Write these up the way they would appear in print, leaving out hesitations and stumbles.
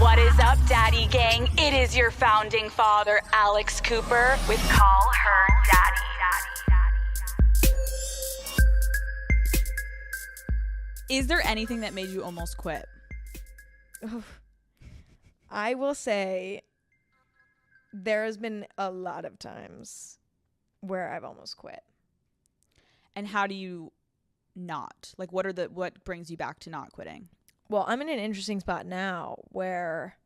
What is up, Daddy Gang? It is your founding father, Alex Cooper, with Call Her Daddy. Is there anything that made you almost quit? I will say there has been a lot of times where I've almost quit. And how do you not? Like, what brings you back to not quitting? Well, I'm in an interesting spot now where,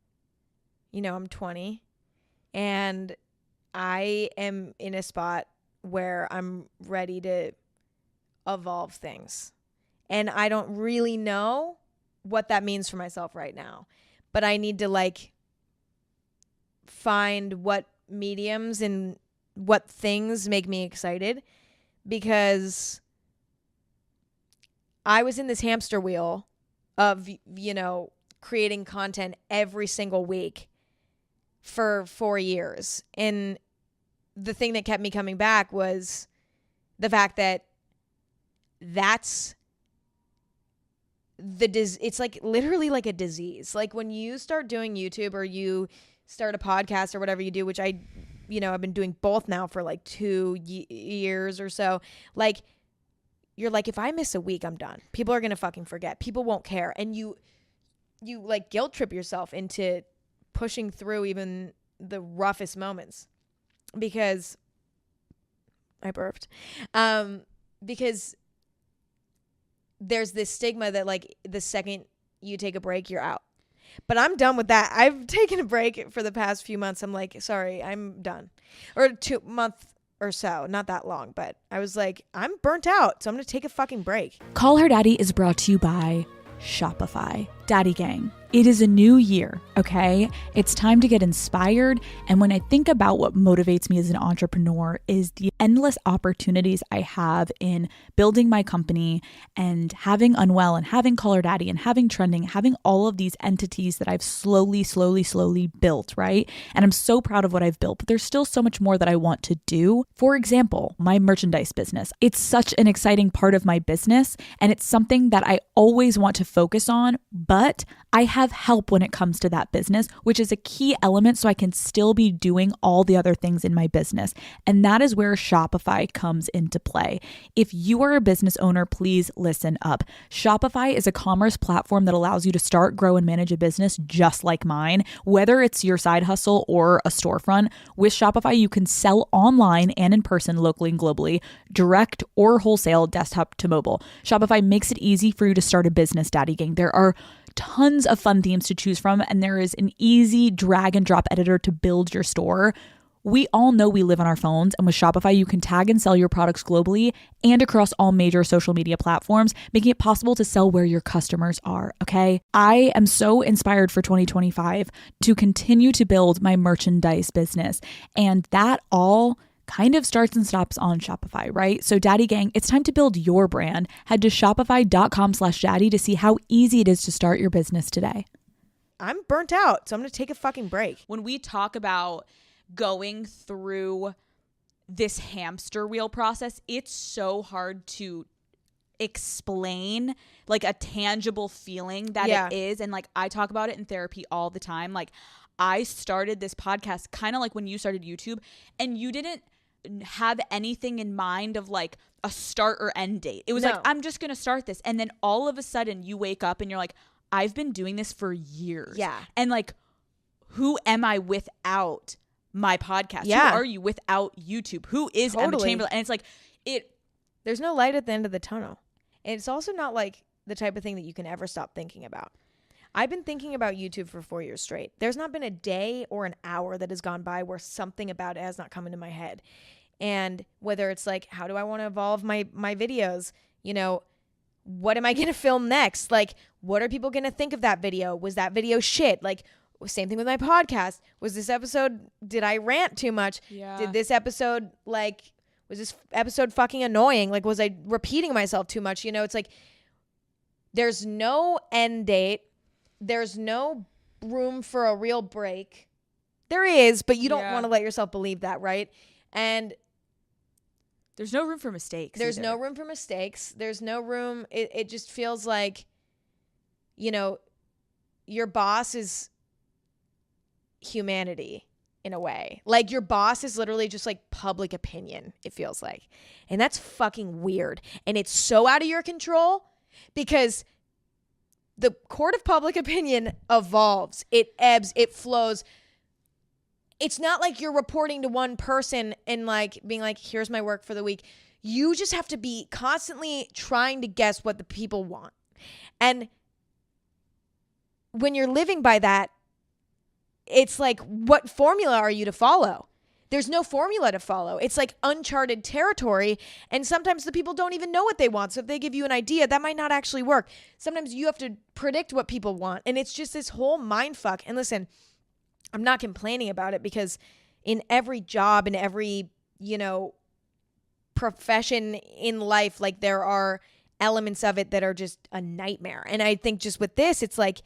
I'm 20 and I am in a spot where I'm ready to evolve things. And I don't really know what that means for myself right now. But I need to find what mediums and what things make me excited, because I was in this hamster wheel of, creating content every single week for 4 years. And the thing that kept me coming back was the fact that it's literally like a disease. Like when you start doing YouTube or you start a podcast or whatever you do, which I've been doing both now for 2 years or so, you're like, if I miss a week, I'm done. People are going to fucking forget. People won't care. And you guilt trip yourself into pushing through even the roughest moments, because I burped. Because there's this stigma that the second you take a break, you're out. But I'm done with that. I've taken a break for the past few months. I'm like, sorry, I'm done. Or 2 months or so, not that long, but I was like, I'm burnt out, so I'm gonna take a fucking break. Call Her Daddy is brought to you by Shopify. Daddy Gang, it is a new year, okay? It's time to get inspired. And when I think about what motivates me as an entrepreneur is the endless opportunities I have in building my company and having Unwell and having Call Her Daddy and having Trending, having all of these entities that I've slowly built, right? And I'm so proud of what I've built, but there's still so much more that I want to do. For example, my merchandise business. It's such an exciting part of my business, and it's something that I always want to focus on, but I have help when it comes to that business, which is a key element so I can still be doing all the other things in my business. And that is where Shopify comes into play. If you are a business owner, please listen up. Shopify is a commerce platform that allows you to start, grow, and manage a business just like mine. Whether it's your side hustle or a storefront, with Shopify, you can sell online and in person, locally and globally, direct or wholesale, desktop to mobile. Shopify makes it easy for you to start a business, Daddy Gang. There are tons of fun themes to choose from, and there is an easy drag and drop editor to build your store. We all know we live on our phones, and with Shopify, you can tag and sell your products globally and across all major social media platforms, making it possible to sell where your customers are, okay? I am so inspired for 2025 to continue to build my merchandise business, and that all kind of starts and stops on Shopify, right? So Daddy Gang, it's time to build your brand. Head to shopify.com/daddy to see how easy it is to start your business today. I'm burnt out, so I'm going to take a fucking break. When we talk about going through this hamster wheel process, it's so hard to explain a tangible feeling that it is. And I talk about it in therapy all the time. I started this podcast kind of like when you started YouTube, and you didn't have anything in mind of a start or end date. It was I'm just gonna start this, and then all of a sudden you wake up and you're like, I've been doing this for years. Yeah. And who am I without my podcast? Yeah. Who are you without YouTube? Who is Emma Chamberlain? And it's there's no light at the end of the tunnel. And it's also not the type of thing that you can ever stop thinking about. I've been thinking about YouTube for 4 years straight. There's not been a day or an hour that has gone by where something about it has not come into my head. And whether it's how do I want to evolve my videos? What am I going to film next? What are people going to think of that video? Was that video shit? Same thing with my podcast. Was this episode, did I rant too much? Yeah. Did this episode, was this episode fucking annoying? Was I repeating myself too much? It's there's no end date. There's no room for a real break. There is, but you don't want to let yourself believe that, right? And there's no room for mistakes. There's no room for mistakes. There's no room. It just feels like, your boss is humanity in a way. Like your boss is literally just like public opinion, it feels like. And that's fucking weird. And it's so out of your control because the court of public opinion evolves. It ebbs, it flows. It's not like you're reporting to one person and like being like, here's my work for the week. You just have to be constantly trying to guess what the people want. And when you're living by that, it's like, what formula are you to follow? There's no formula to follow. It's like uncharted territory. And sometimes the people don't even know what they want. So if they give you an idea, that might not actually work. Sometimes you have to predict what people want. And it's just this whole mind fuck. And listen, I'm not complaining about it because in every job, in every, profession in life, like there are elements of it that are just a nightmare. And I think just with this, it's like,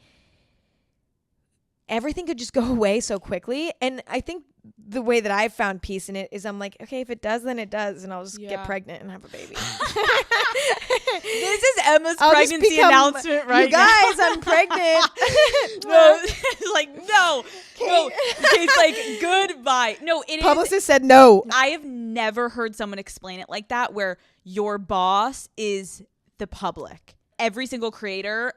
everything could just go away so quickly. And I think the way that I've found peace in it is I'm like, okay, if it does, then it does. And I'll just get pregnant and have a baby. This is Emma's pregnancy announcement right now. You guys, I'm pregnant. No, it's like, no. It's like, goodbye. No, it Publicist said no. I have never heard someone explain it like that, where your boss is the public. Every single creator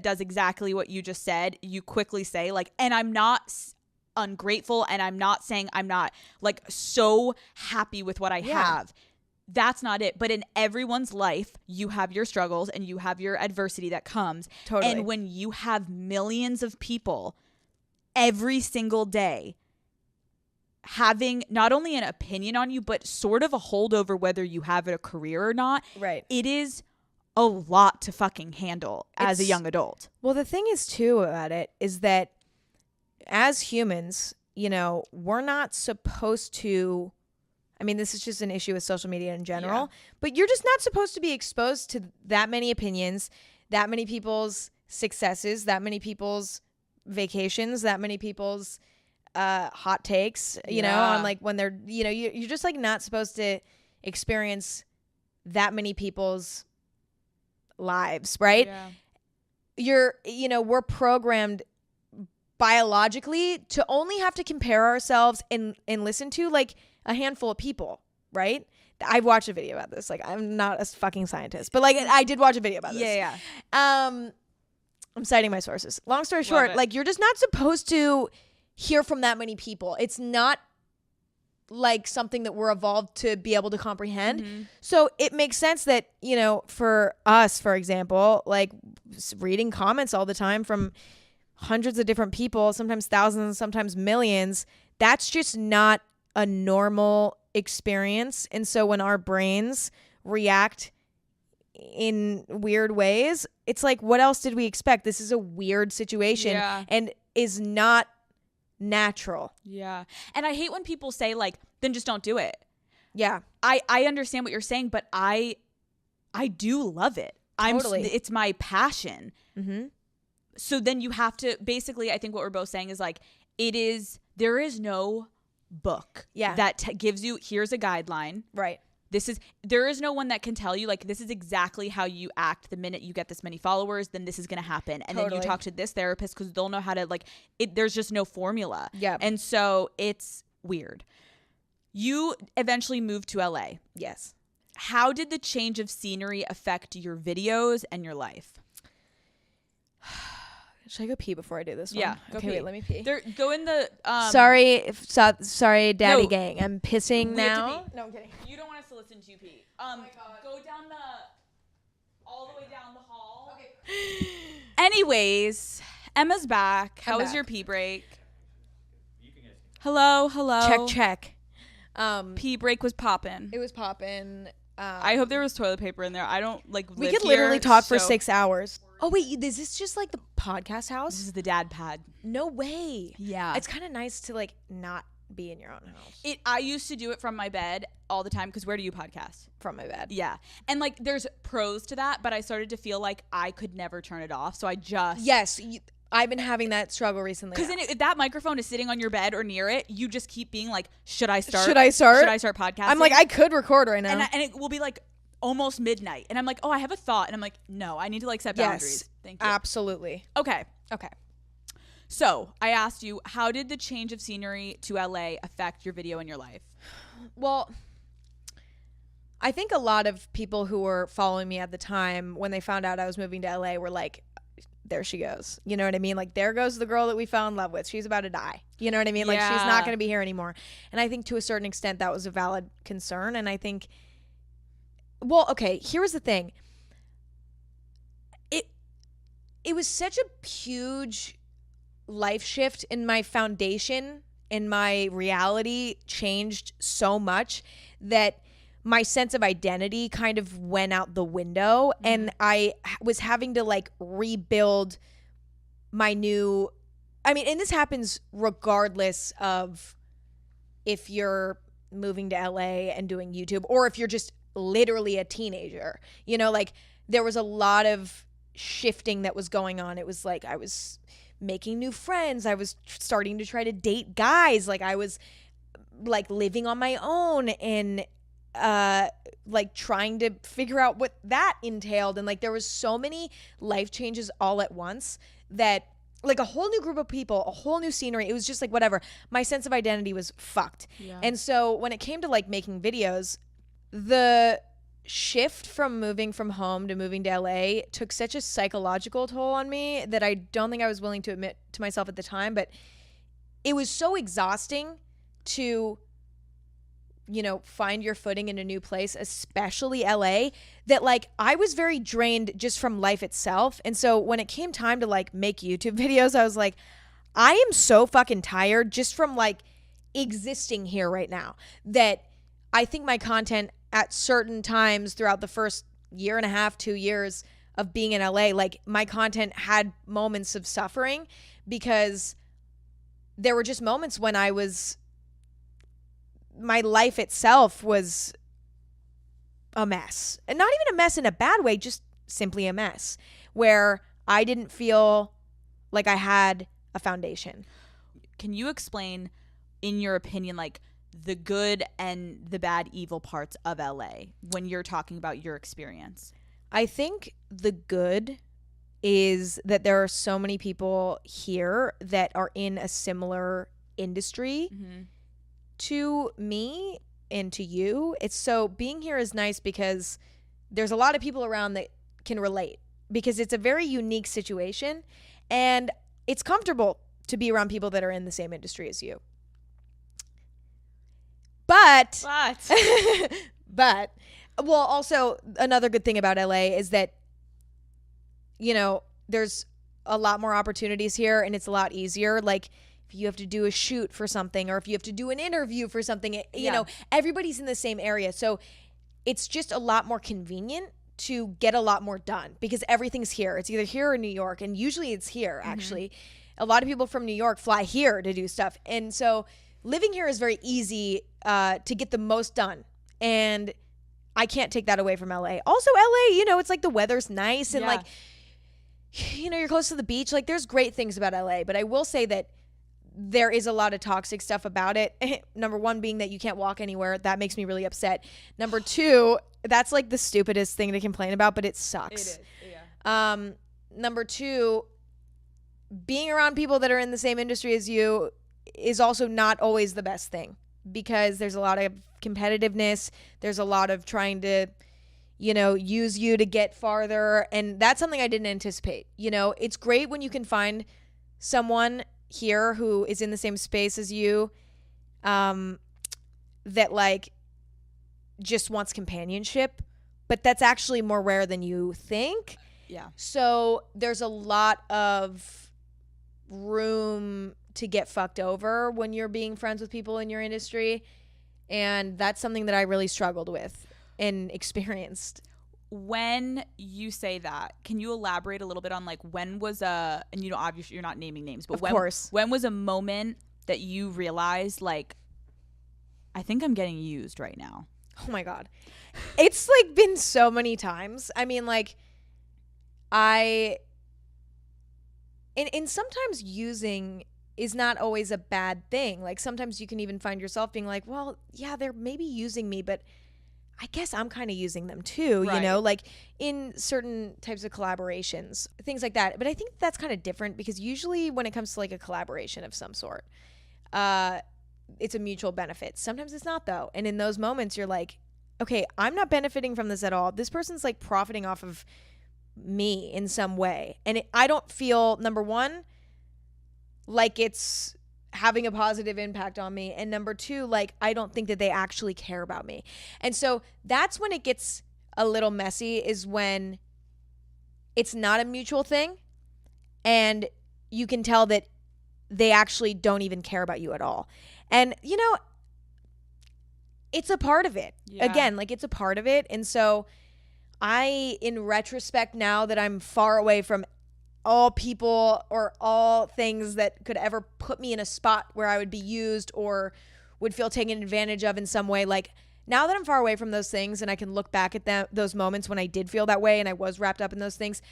does exactly what you just said. You quickly say like, and I'm not ungrateful, and I'm not saying I'm not like so happy with what I have. That's not it. But in everyone's life, you have your struggles and you have your adversity that comes. Totally. And when you have millions of people every single day having not only an opinion on you, but sort of a hold over whether you have a career or not, right? It is a lot to fucking handle as a young adult. Well, the thing is too about it is that as humans, we're not supposed to, I mean, this is just an issue with social media in general, but you're just not supposed to be exposed to that many opinions, that many people's successes, that many people's vacations, that many people's hot takes, on like when they're, you're just like not supposed to experience that many people's lives, right? We're programmed biologically to only have to compare ourselves and listen to like a handful of people, right? I've watched a video about this. Like, I'm not a fucking scientist, but like I did watch a video about this. I'm citing my sources. Long story short, like you're just not supposed to hear from that many people. It's not like something that we're evolved to be able to comprehend. Mm-hmm. So it makes sense that, for us, for example, like reading comments all the time from hundreds of different people, sometimes thousands, sometimes millions, that's just not a normal experience. And so when our brains react in weird ways, it's like, what else did we expect? This is a weird situation and is not natural. Yeah. And I hate when people say like, then just don't do it. Yeah. I understand what you're saying, but I do love it. Totally. It's my passion. Mm-hmm. So then you have to, basically, I think what we're both saying is like, there is no book that gives you, here's a guideline. Right. There is no one that can tell you like, this is exactly how you act the minute you get this many followers, then this is going to happen. And then you talk to this therapist because they'll know how to like it. There's just no formula. Yeah. And so it's weird. You eventually moved to LA. Yes. How did the change of scenery affect your videos and your life? Should I go pee before I do this one? Yeah. Okay, wait, let me pee. Go in the... Sorry, Daddy Gang. I'm pissing now. No, I'm kidding. You don't want us to listen to you pee. Go down all the way down the hall. Okay. Anyways, Emma's back. How was your pee break? Hello. Check. Pee break was poppin'. It was poppin'. I hope there was toilet paper in there. I don't we could literally talk for 6 hours. Oh wait, is this just like the podcast house? This is the dad pad. No way. Yeah. It's kind of nice to like not be in your own house. I used to do it from my bed all the time because where do you podcast? From my bed. Yeah. And like there's pros to that, but I started to feel like I could never turn it off. So I just... Yes. I've been having that struggle recently. Because if that microphone is sitting on your bed or near it, you just keep being like, should I start podcasting? I'm like, I could record right now. And it will be like almost midnight. And I'm like, oh, I have a thought. And I'm like, no, I need to like set boundaries. Thank you. Absolutely. Okay. So I asked you, how did the change of scenery to LA affect your video and your life? Well, I think a lot of people who were following me at the time, when they found out I was moving to LA, were like, there she goes. You know what I mean? Like, there goes the girl that we fell in love with. She's about to die. You know what I mean? Like, she's not going to be here anymore. And I think to a certain extent that was a valid concern. And I think, well, okay, here was the thing. It was such a huge life shift, in my foundation, and my reality changed so much that my sense of identity kind of went out the window, and I was having to like rebuild my new, I mean, and this happens regardless of if you're moving to LA and doing YouTube, or if you're just literally a teenager, you know, like there was a lot of shifting that was going on. It was like I was making new friends. I was starting to try to date guys. Like I was like living on my own and like trying to figure out what that entailed. And like there was so many life changes all at once that like a whole new group of people, a whole new scenery. It was just like whatever. My sense of identity was fucked. Yeah. And so when it came to like making videos, the shift from moving from home to moving to LA took such a psychological toll on me that I don't think I was willing to admit to myself at the time. But it was so exhausting to, you know, find your footing in a new place, especially LA, that like I was very drained just from life itself. And so when it came time to like make YouTube videos, I was like, I am so fucking tired just from like existing here right now, that I think my content at certain times throughout the first year and a half, 2 years of being in LA, like my content had moments of suffering because there were just moments when my life itself was a mess. And not even a mess in a bad way, just simply a mess, where I didn't feel like I had a foundation. Can you explain, in your opinion, like the good and the bad, evil parts of LA when you're talking about your experience? I think the good is that there are so many people here that are in a similar industry to me and to you. It's so being here is nice because there's a lot of people around that can relate, because it's a very unique situation and it's comfortable to be around people that are in the same industry as you. But well, also another good thing about LA is that, you know, there's a lot more opportunities here and it's a lot easier. Like if you have to do a shoot for something, or if you have to do an interview for something, you know, everybody's in the same area. So it's just a lot more convenient to get a lot more done because everything's here. It's either here or New York. And usually it's here, actually. A lot of people from New York fly here to do stuff. And so living here is very easy to get the most done. And I can't take that away from LA. Also, LA, you know, it's like the weather's nice and like, you know, you're close to the beach. Like there's great things about LA. But I will say that there is a lot of toxic stuff about it. Number one being that you can't walk anywhere. That makes me really upset. Number two, that's like the stupidest thing to complain about, but it sucks. It is, yeah. Number two, being around people that are in the same industry as you is also not always the best thing, because there's a lot of competitiveness. There's a lot of trying to, you know, use you to get farther. And that's something I didn't anticipate. You know, it's great when you can find someone here who is in the same space as you, that like just wants companionship, but that's actually more rare than you think. Yeah. So there's a lot of room to get fucked over when you're being friends with people in your industry. And that's something that I really struggled with and experienced. When you say that, can you elaborate a little bit on like when was and you know, obviously you're not naming names, but when was a moment that you realized like, I think I'm getting used right now? Oh my God. It's like been so many times. I mean, like and sometimes using is not always a bad thing. Like sometimes you can even find yourself being like, well, yeah, they're maybe using me, but I guess I'm kind of using them too, you know, like in certain types of collaborations, things like that. But I think that's kind of different because usually when it comes to like a collaboration of some sort, it's a mutual benefit. Sometimes it's not though. And in those moments you're like, okay, I'm not benefiting from this at all. This person's like profiting off of me in some way. And I don't feel, number one, like it's having a positive impact on me, and number two, like I don't think that they actually care about me. And so that's when it gets a little messy, is when it's not a mutual thing and you can tell that they actually don't even care about you at all. And you know, it's a part of it. Again, like it's a part of it. And so I, in retrospect, now that I'm far away from all people or all things that could ever put me in a spot where I would be used or would feel taken advantage of in some way. Like now that I'm far away from those things and I can look back at those moments when I did feel that way and I was wrapped up in those things,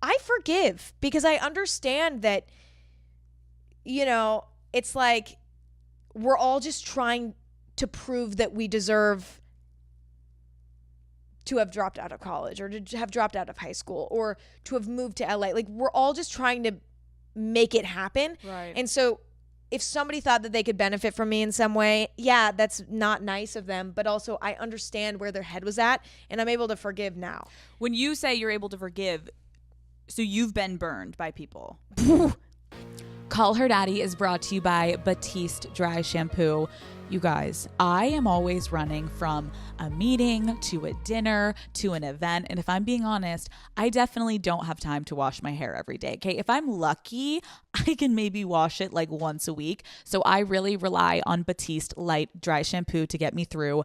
I forgive because I understand that, you know, it's like we're all just trying to prove that we deserve to have dropped out of college or to have dropped out of high school or to have moved to LA. Like we're all just trying to make it happen. Right. And so if somebody thought that they could benefit from me in some way, yeah, that's not nice of them. But also I understand where their head was at and I'm able to forgive now. When you say you're able to forgive, so you've been burned by people. Call Her Daddy is brought to you by Batiste Dry Shampoo. You guys, I am always running from a meeting to a dinner to an event. And if I'm being honest, I definitely don't have time to wash my hair every day. Okay. If I'm lucky, I can maybe wash it like once a week. So I really rely on Batiste Light Dry Shampoo to get me through.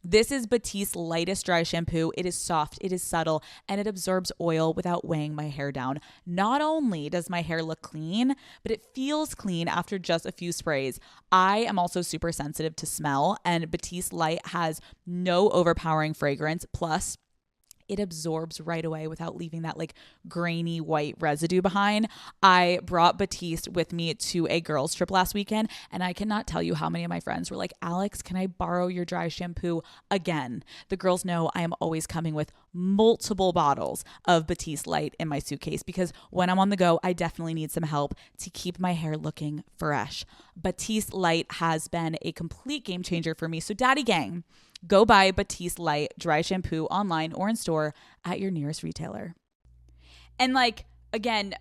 This is Batiste's lightest dry shampoo. It is soft, it is subtle, and it absorbs oil without weighing my hair down. Not only does my hair look clean, but it feels clean after just a few sprays. I am also super sensitive to smell, and Batiste Light has no overpowering fragrance. Plus, it absorbs right away without leaving that like grainy white residue behind. I brought Batiste with me to a girls trip last weekend, and I cannot tell you how many of my friends were like, Alex, can I borrow your dry shampoo again? The girls know I am always coming with multiple bottles of Batiste Light in my suitcase because when I'm on the go, I definitely need some help to keep my hair looking fresh. Batiste Light has been a complete game changer for me. So Daddy Gang, go buy Batiste Light Dry Shampoo online or in store at your nearest retailer. And like, again,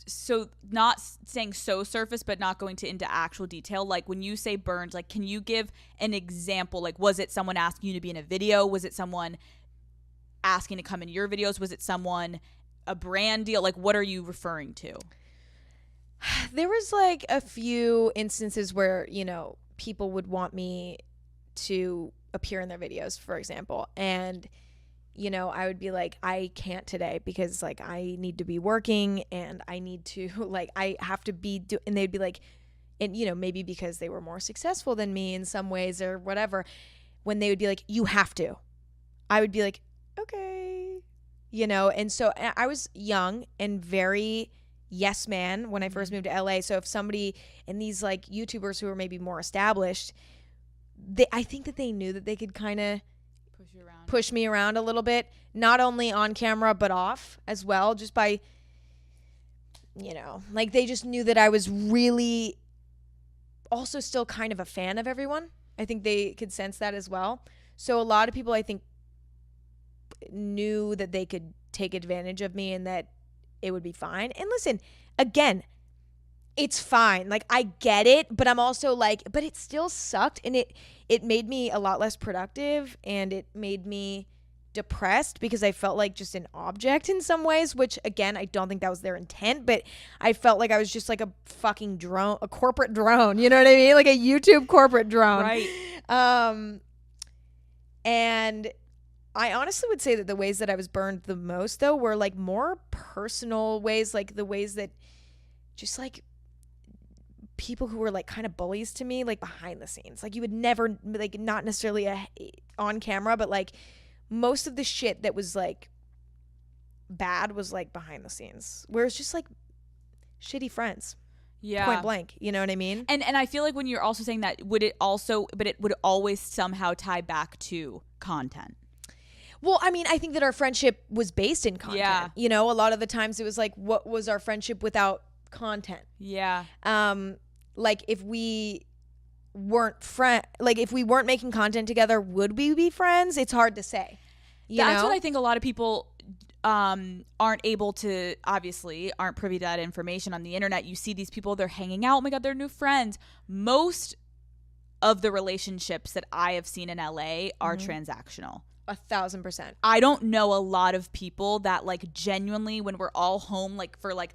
so not saying so surface, but not going into actual detail. Like when you say burned, like, can you give an example? Like, was it someone asking you to be in a video? Was it someone asking to come in your videos? Was it someone, a brand deal? Like, what are you referring to? There was like a few instances where, you know, people would want me to appear in their videos, for example. And, you know, I would be like, I can't today because like I need to be working and I need to like, I have to be and they'd be like, and you know, maybe because they were more successful than me in some ways or whatever, when they would be like, you have to, I would be like, okay, you know. And so I was young and very yes man when I first moved to LA. So if somebody, and these like YouTubers who were maybe more established, I think that they knew that they could kind of push me around a little bit, not only on camera but off as well, just by, you know, like they just knew that I was really also still kind of a fan of everyone. I think they could sense that as well. So a lot of people, I think, knew that they could take advantage of me and that it would be fine. And listen, again, it's fine. Like I get it, but I'm also like, but it still sucked, and it made me a lot less productive, and it made me depressed because I felt like just an object in some ways, which again, I don't think that was their intent, but I felt like I was just like a fucking drone, a corporate drone, you know what I mean? Like a YouTube corporate drone. Right. And I honestly would say that the ways that I was burned the most though were like more personal ways, like the ways that just like people who were like kind of bullies to me, like behind the scenes. Like you would never, like not necessarily on camera, but like most of the shit that was like bad was like behind the scenes, where it's just like shitty friends. point blank. You know what I mean? And I feel like when you're also saying that, it would always somehow tie back to content. Well, I mean, I think that our friendship was based in content. Yeah. You know, a lot of the times it was like, what was our friendship without content? Yeah. Like if we weren't if we weren't making content together, would we be friends? It's hard to say. That's what I think a lot of people aren't able to, obviously aren't privy to that information on the internet. You see these people, they're hanging out. Oh my God, they're new friends. Most of the relationships that I have seen in LA are transactional. 1,000%. I don't know a lot of people that like genuinely, when we're all home, like for like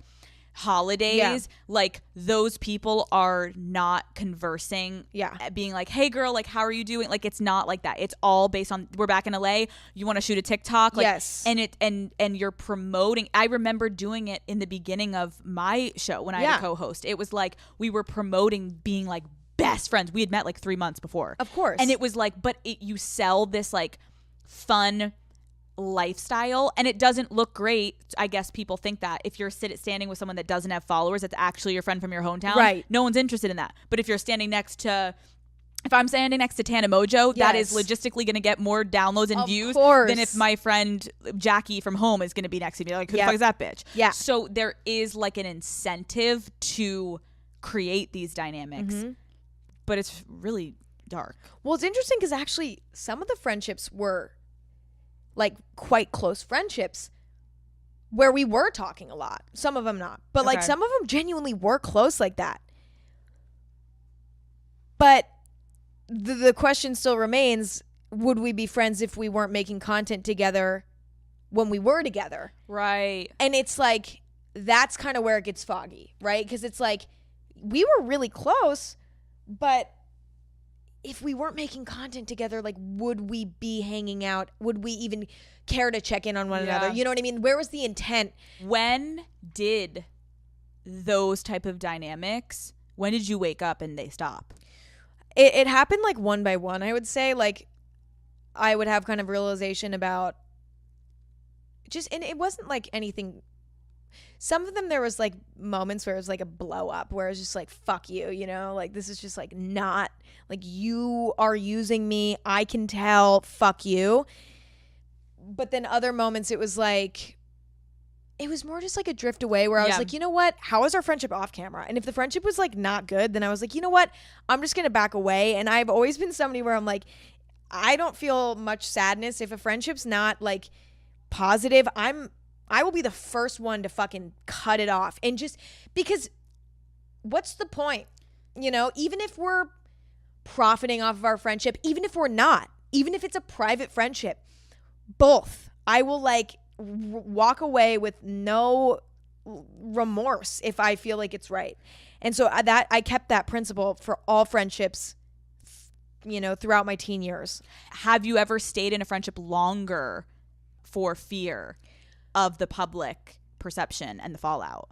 holidays, like those people are not conversing, being like, hey girl, like how are you doing? Like it's not like that. It's all based on, we're back in LA, you want to shoot a TikTok, like, yes, and you're promoting. I remember doing it in the beginning of my show when I had a co-host. It was like we were promoting being like best friends. We had met like 3 months before, of course, and it was like, but you sell this like fun lifestyle, and it doesn't look great. I guess people think that if you're standing with someone that doesn't have followers, that's actually your friend from your hometown, right? No one's interested in that. But if you're standing next to, if I'm standing next to Tana Mojo, that is logistically going to get more downloads and views than if my friend Jackie from home is going to be next to me. Like, who the fuck is that bitch? Yeah. So there is like an incentive to create these dynamics, but it's really dark. Well, it's interesting because actually some of the friendships were like quite close friendships where we were talking a lot. Some of them not. But like some of them genuinely were close like that. But the question still remains, would we be friends if we weren't making content together when we were together? Right. And it's like, that's kind of where it gets foggy, right? Because it's like, we were really close, but if we weren't making content together, like, would we be hanging out? Would we even care to check in on one another? You know what I mean? Where was the intent? When did those type of dynamics, when did you wake up and they stop? It happened like one by one, I would say. Like, I would have kind of realization about and it wasn't like anything. Some of them, there was like moments where it was like a blow up, where it was just like, fuck you, you know, like this is just like not, like you are using me, I can tell, fuck you. But then other moments it was like, it was more just like a drift away where I was like, you know what, how is our friendship off camera? And if the friendship was like not good, then I was like, you know what, I'm just gonna back away. And I've always been somebody where I'm like, I don't feel much sadness if a friendship's not like positive. I will be the first one to fucking cut it off. And just because what's the point? You know, even if we're profiting off of our friendship, even if we're not, even if it's a private friendship, both, I will like walk away with no remorse if I feel like it's right. And so I kept that principle for all friendships, you know, throughout my teen years. Have you ever stayed in a friendship longer for fear of the public perception and the fallout?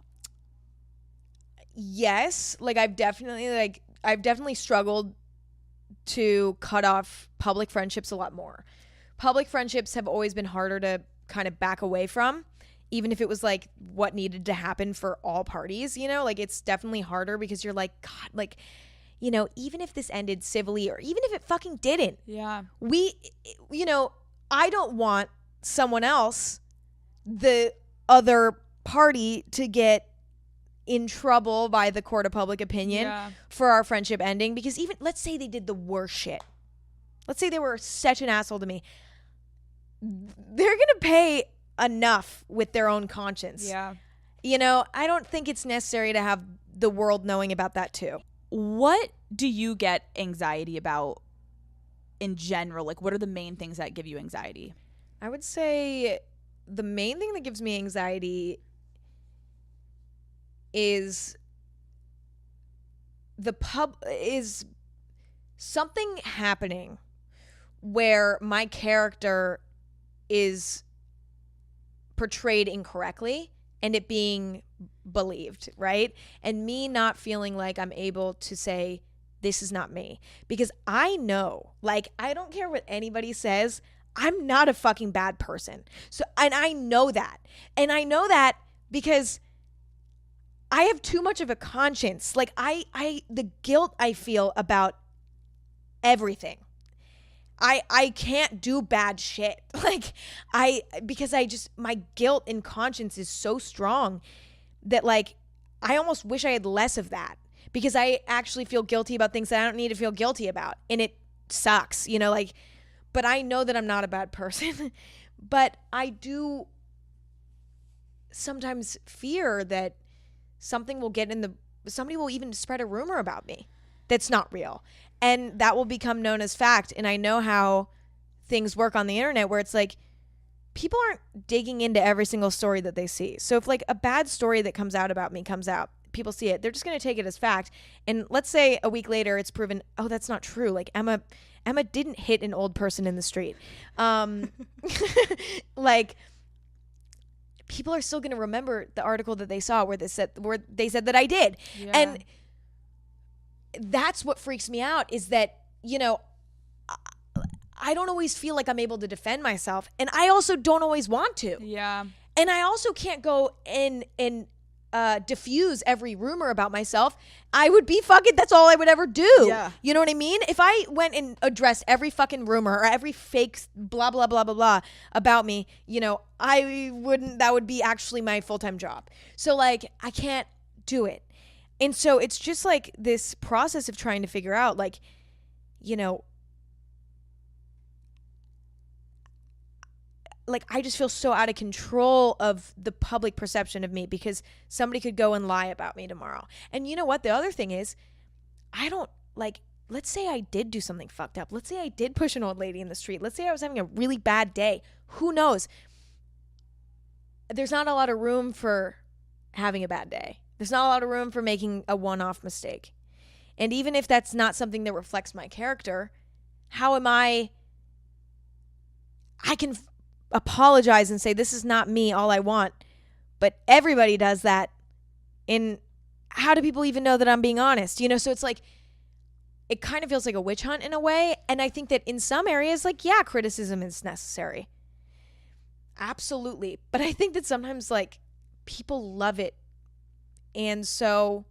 Yes, like I've definitely struggled to cut off public friendships a lot more. Public friendships have always been harder to kind of back away from, even if it was like what needed to happen for all parties, you know, like it's definitely harder because you're like, God, like, you know, even if this ended civilly or even if it fucking didn't, you know, I don't want someone else, the other party, to get in trouble by the court of public opinion for our friendship ending. Because even, let's say they did the worst shit. Let's say they were such an asshole to me. They're going to pay enough with their own conscience. Yeah. You know, I don't think it's necessary to have the world knowing about that too. What do you get anxiety about in general? Like, what are the main things that give you anxiety? I would say the main thing that gives me anxiety is is something happening where my character is portrayed incorrectly and it being believed, right? And me not feeling like I'm able to say, this is not me. Because I know, like, I don't care what anybody says, I'm not a fucking bad person. So, and I know that. And I know that because I have too much of a conscience. Like the guilt I feel about everything. I can't do bad shit. Like because my guilt and conscience is so strong that like, I almost wish I had less of that, because I actually feel guilty about things that I don't need to feel guilty about. And it sucks, you know, like, but I know that I'm not a bad person, but I do sometimes fear that somebody will even spread a rumor about me that's not real. And that will become known as fact. And I know how things work on the internet, where it's like, people aren't digging into every single story that they see. So if like a bad story that comes out about me comes out, people see it, they're just going to take it as fact. And let's say a week later it's proven, oh, that's not true. Like Emma didn't hit an old person in the street. Like, people are still going to remember the article that they saw where they said that I did. Yeah. And that's what freaks me out, is that, you know, I don't always feel like I'm able to defend myself, and I also don't always want to. Yeah. And I also can't go and diffuse every rumor about myself. I would be fucking, that's all I would ever do. Yeah. You know what I mean? If I went and addressed every fucking rumor or every fake blah, blah, blah, blah, blah about me, you know, that would be actually my full-time job. So like, I can't do it. And so it's just like this process of trying to figure out, like, you know, like, I just feel so out of control of the public perception of me, because somebody could go and lie about me tomorrow. And you know what? The other thing is, I don't, like, let's say I did do something fucked up. Let's say I did push an old lady in the street. Let's say I was having a really bad day. Who knows? There's not a lot of room for having a bad day. There's not a lot of room for making a one-off mistake. And even if that's not something that reflects my character, how am I can apologize and say, this is not me, all I want. But everybody does that. And how do people even know that I'm being honest? You know, so it's like, it kind of feels like a witch hunt in a way. And I think that in some areas, like, yeah, criticism is necessary. Absolutely. But I think that sometimes, like, people love it. And so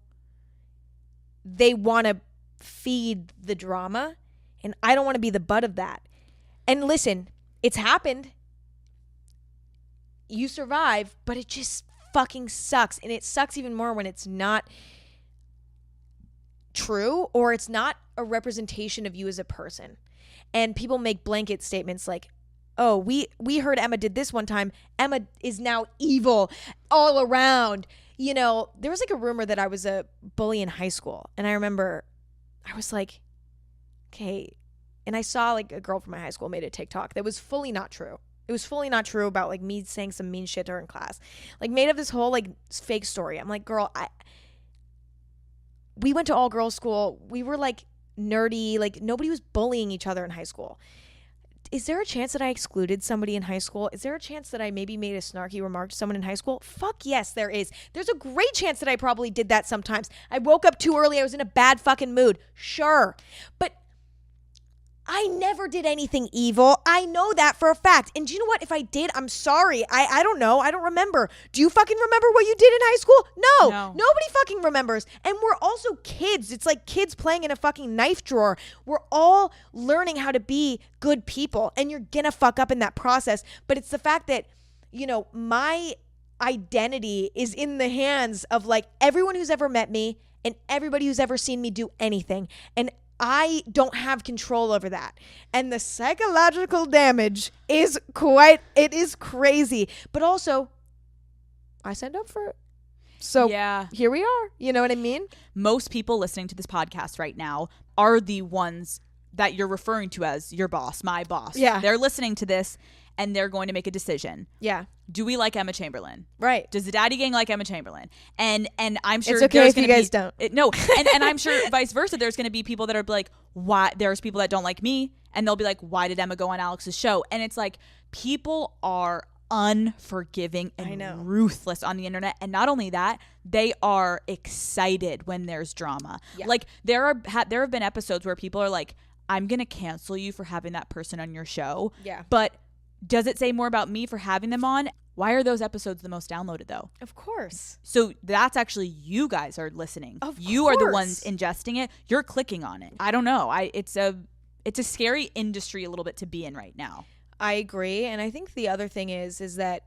they want to feed the drama. And I don't want to be the butt of that. And listen, it's happened. You survive, but it just fucking sucks. And it sucks even more when it's not true, or it's not a representation of you as a person. And people make blanket statements like, oh, we heard Emma did this one time. Emma is now evil all around. You know, there was like a rumor that I was a bully in high school. And I remember I was like, okay. And I saw like a girl from my high school made a TikTok that was fully not true. It was fully not true about like me saying some mean shit to her in class. Like, made up this whole like fake story. I'm like, girl, we went to all girls school. We were like nerdy. Like, nobody was bullying each other in high school. Is there a chance that I excluded somebody in high school? Is there a chance that I maybe made a snarky remark to someone in high school? Fuck yes, there is. There's a great chance that I probably did that sometimes. I woke up too early. I was in a bad fucking mood. Sure. But I never did anything evil. I know that for a fact. And do you know what? If I did, I'm sorry. I don't know. I don't remember. Do you fucking remember what you did in high school? No. Nobody fucking remembers. And we're also kids. It's like kids playing in a fucking knife drawer. We're all learning how to be good people. And you're gonna fuck up in that process. But it's the fact that, you know, my identity is in the hands of like everyone who's ever met me and everybody who's ever seen me do anything. And I don't have control over that. And the psychological damage is it is crazy. But also, I signed up for it. So yeah, here we are. You know what I mean? Most people listening to this podcast right now are the ones that you're referring to as your boss, my boss. Yeah. They're listening to this and they're going to make a decision. Yeah. Do we like Emma Chamberlain? Right. Does the Daddy Gang like Emma Chamberlain? And I'm sure it's okay if you guys don't. And I'm sure vice versa. There's going to be people that are like, why? There's people that don't like me, and they'll be like, why did Emma go on Alex's show? And it's like, people are unforgiving and ruthless on the internet. And not only that, they are excited when there's drama. Yeah. Like there have been episodes where people are like, I'm going to cancel you for having that person on your show. Yeah. But does it say more about me for having them on? Why are those episodes the most downloaded though? Of course. So that's actually you guys are listening. You are the ones ingesting it. You're clicking on it. I don't know. It's a scary industry a little bit to be in right now. I agree. And I think the other thing is that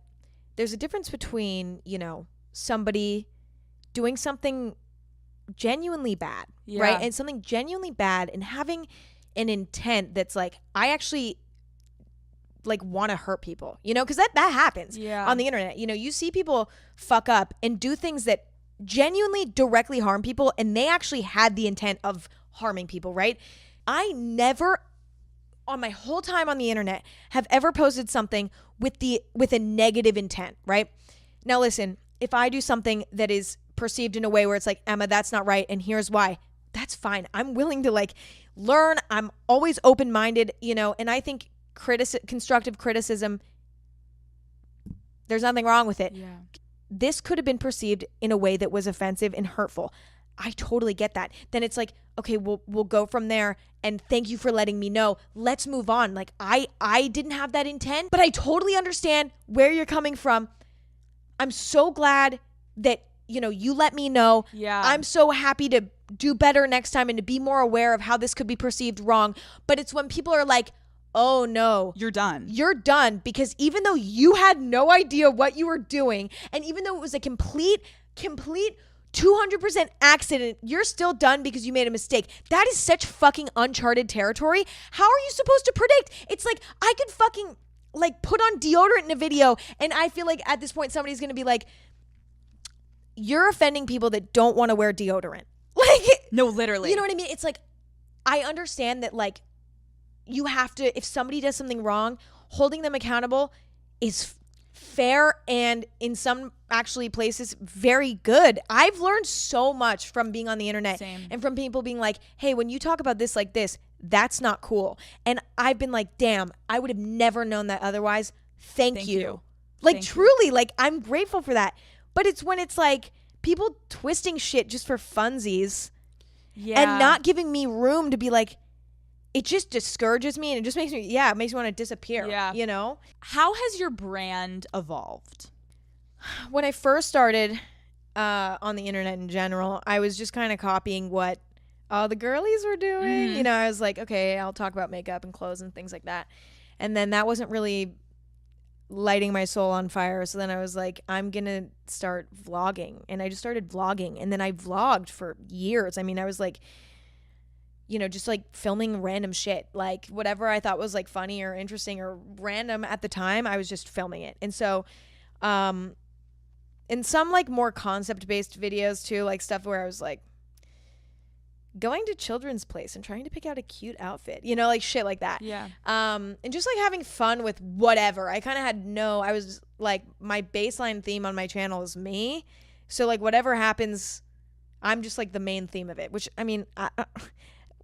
there's a difference between, you know, somebody doing something genuinely bad, right? And something genuinely bad and having an intent that's like, I actually like want to hurt people, you know, because that happens on the internet. You know, you see people fuck up and do things that genuinely directly harm people, and they actually had the intent of harming people, right? I never on my whole time on the internet have ever posted something with a negative intent, right? Now listen, if I do something that is perceived in a way where it's like, Emma, that's not right, and here's why, that's fine. I'm willing to like learn. I'm always open-minded, you know, and I think constructive criticism, there's nothing wrong with it. This could have been perceived in a way that was offensive and hurtful. I totally get that. Then it's like, okay, we'll go from there, and thank you for letting me know. Let's move on. Like I didn't have that intent, but I totally understand where you're coming from. I'm so glad that, you know, you let me know. I'm so happy to do better next time and to be more aware of how this could be perceived wrong. But it's when people are like, oh no, you're done. You're done, because even though you had no idea what you were doing, and even though it was a complete 200% accident, you're still done because you made a mistake. That is such fucking uncharted territory. How are you supposed to predict? It's like, I could fucking like put on deodorant in a video, and I feel like at this point somebody's going to be like, you're offending people that don't want to wear deodorant. Like, no, literally. You know what I mean? It's like, I understand that like you have to, if somebody does something wrong, holding them accountable is fair, and in some actually places very good. I've learned so much from being on the internet. Same. And from people being like, hey, when you talk about this like this, that's not cool. And I've been like, damn, I would have never known that otherwise. Thank you. Like, truly, like, I'm grateful for that. But it's when it's like people twisting shit just for funsies and not giving me room to be like, it just discourages me, and it just makes me, it makes me want to disappear, you know? How has your brand evolved? When I first started on the internet in general, I was just kind of copying what all the girlies were doing. You know, I was like, okay, I'll talk about makeup and clothes and things like that. And then that wasn't really lighting my soul on fire. So then I was like, I'm going to start vlogging. And I just started vlogging. And then I vlogged for years. I mean, I was like, you know, just like filming random shit, like whatever I thought was like funny or interesting or random at the time, I was just filming it. And so, in some like more concept based videos too, like stuff where I was like going to Children's Place and trying to pick out a cute outfit, you know, like shit like that. And just like having fun with whatever. I kind of I was like, my baseline theme on my channel is me. So like whatever happens, I'm just like the main theme of it, which I mean,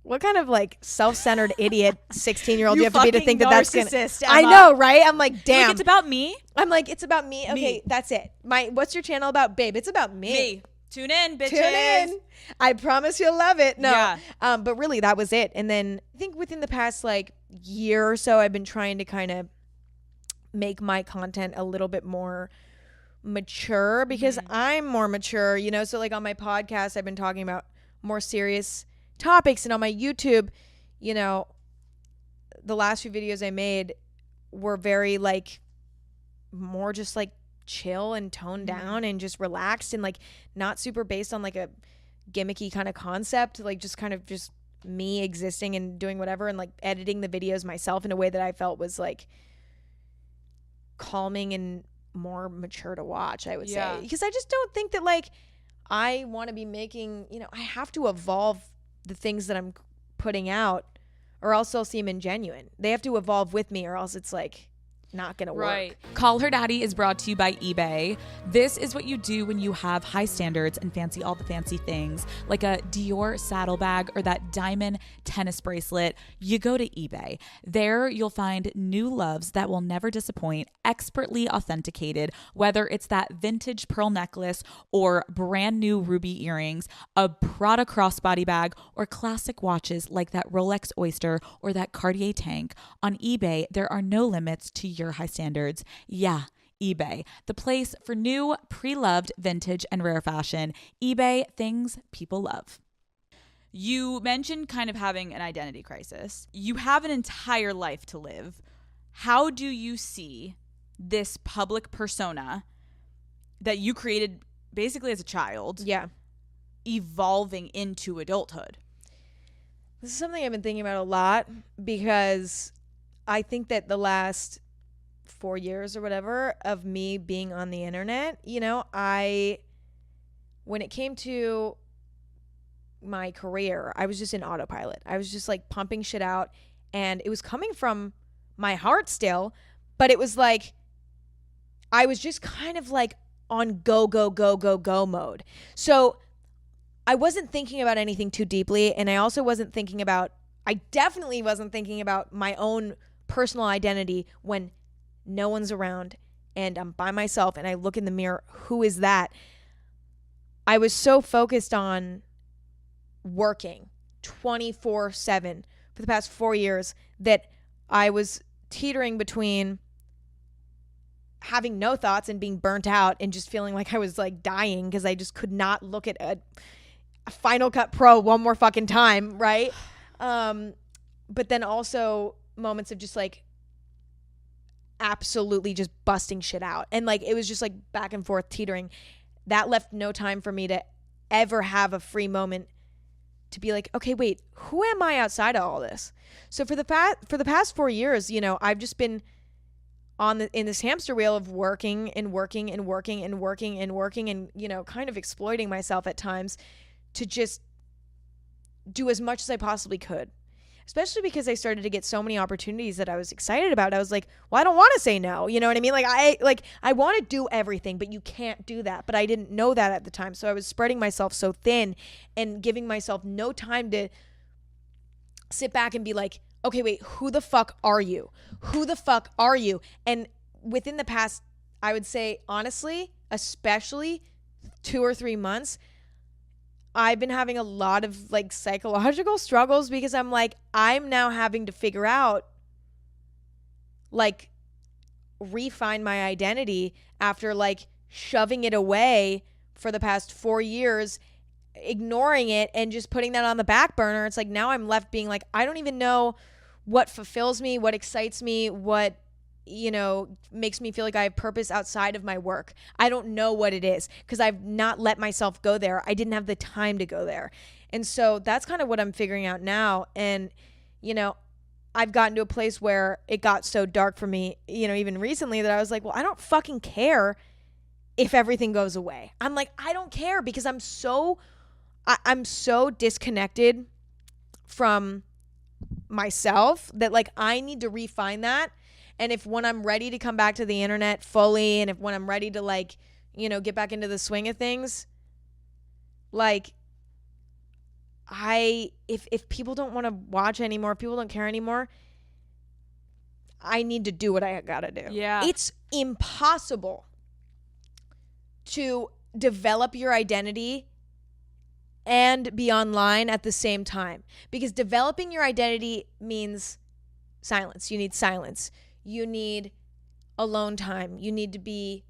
what kind of like self-centered idiot 16-year-old do you have to be to think that that's gonna, Emma. I know, right? I'm like, damn. Like, it's about me. I'm like, it's about me. Okay, that's it. What's your channel about, babe? It's about me. Tune in, bitches. Tune in. I promise you'll love it. No. But really that was it. And then I think within the past like year or so, I've been trying to kind of make my content a little bit more mature, because I'm more mature, you know? So like on my podcast, I've been talking about more serious topics, and on my YouTube, you know, the last few videos I made were very like more just like chill and toned down and just relaxed, and like not super based on like a gimmicky kind of concept, like just kind of just me existing and doing whatever, and like editing the videos myself in a way that I felt was like calming and more mature to watch, I would say, because I just don't think that like I want to be making, you know, I have to evolve the things that I'm putting out, or else they'll seem ingenuine. They have to evolve with me, or else it's like not gonna work. Call Her Daddy is brought to you by eBay. This is what you do when you have high standards and fancy all the fancy things, like a Dior saddlebag or that diamond tennis bracelet. You go to eBay. There you'll find new loves that will never disappoint, expertly authenticated, whether it's that vintage pearl necklace or brand new ruby earrings, a Prada crossbody bag, or classic watches like that Rolex Oyster or that Cartier tank. On eBay, there are no limits to your high standards. Yeah, eBay, the place for new, pre-loved vintage and rare fashion. eBay, things people love. You mentioned kind of having an identity crisis. You have an entire life to live. How do you see this public persona that you created basically as a child evolving into adulthood? This is something I've been thinking about a lot, because I think that the last 4 years or whatever of me being on the internet, you know, when it came to my career, I was just in autopilot. I was just like pumping shit out, and it was coming from my heart still, but it was like I was just kind of like on go mode. So I wasn't thinking about anything too deeply, and I definitely wasn't thinking about my own personal identity when no one's around and I'm by myself and I look in the mirror. Who is that? I was so focused on working 24/7 for the past 4 years that I was teetering between having no thoughts and being burnt out and just feeling like I was like dying because I just could not look at a Final Cut Pro one more fucking time, right? But then also moments of just like absolutely just busting shit out. And like it was just like back and forth teetering. That left no time for me to ever have a free moment to be like, okay, wait, who am I outside of all this? So for the past 4 years, you know, I've just been in this hamster wheel of working and working and working and working and working and, you know, kind of exploiting myself at times to just do as much as I possibly could. Especially because I started to get so many opportunities that I was excited about. I was like, well, I don't want to say no. You know what I mean? I want to do everything, but you can't do that. But I didn't know that at the time. So I was spreading myself so thin and giving myself no time to sit back and be like, okay, wait, who the fuck are you? Who the fuck are you? And within the past, I would say, honestly, especially 2 or 3 months, I've been having a lot of like psychological struggles because I'm like, I'm now having to figure out, like, refine my identity after like shoving it away for the past 4 years, ignoring it and just putting that on the back burner. It's like now I'm left being like, I don't even know what fulfills me, what excites me, what, you know, makes me feel like I have purpose outside of my work. I don't know what it is because I've not let myself go there. I didn't have the time to go there. And so that's kind of what I'm figuring out now. And, you know, I've gotten to a place where it got so dark for me, you know, even recently that I was like, well, I don't fucking care if everything goes away. I'm like, I don't care because I'm so disconnected from myself that like I need to refine that. And if when I'm ready to come back to the internet fully, and when I'm ready to like, you know, get back into the swing of things, like if people don't want to watch anymore, if people don't care anymore, I need to do what I gotta do. Yeah. It's impossible to develop your identity and be online at the same time, because developing your identity means silence. You need silence. You need alone time. You need to be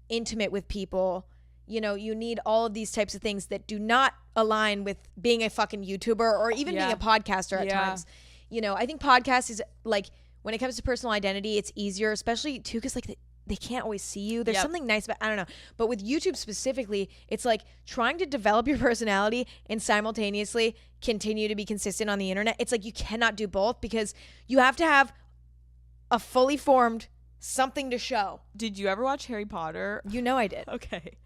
intimate with people. You know, you need all of these types of things that do not align with being a fucking YouTuber or even being a podcaster at times. You know, I think podcast is like, when it comes to personal identity, it's easier, especially too, because like they can't always see you. There's something nice about, I don't know. But with YouTube specifically, it's like trying to develop your personality and simultaneously continue to be consistent on the internet. It's like you cannot do both because you have to have a fully formed something to show. Did you ever watch Harry Potter? You know I did. Okay.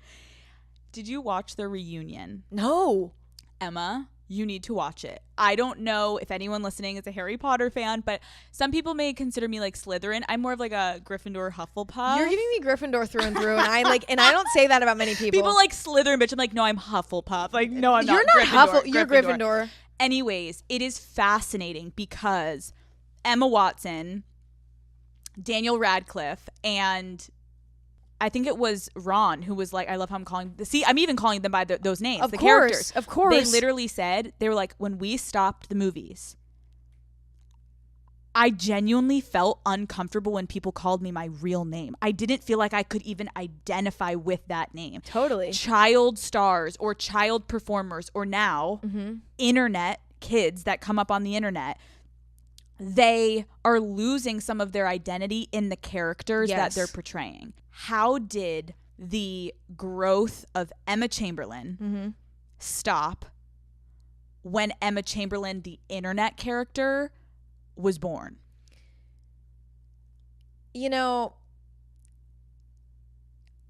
Did you watch the reunion? No. Emma, you need to watch it. I don't know if anyone listening is a Harry Potter fan, but some people may consider me like Slytherin. I'm more of like a Gryffindor Hufflepuff. You're giving me Gryffindor through and through, and I don't say that about many people. People like Slytherin, bitch. I'm like, no, I'm Hufflepuff. Like, no, I'm You're not Gryffindor. You're Gryffindor. Anyways, it is fascinating because Emma Watson, Daniel Radcliffe, and I think it was Ron who was like, I love how I'm calling. See, I'm even calling them by those names. Of the course, characters. of course. They literally said, they were like, when we stopped the movies, I genuinely felt uncomfortable when people called me my real name. I didn't feel like I could even identify with that name. Totally. Child stars or child performers, or now internet kids that come up on the internet, they are losing some of their identity in the characters that they're portraying. How did the growth of Emma Chamberlain stop when Emma Chamberlain, the internet character, was born? You know,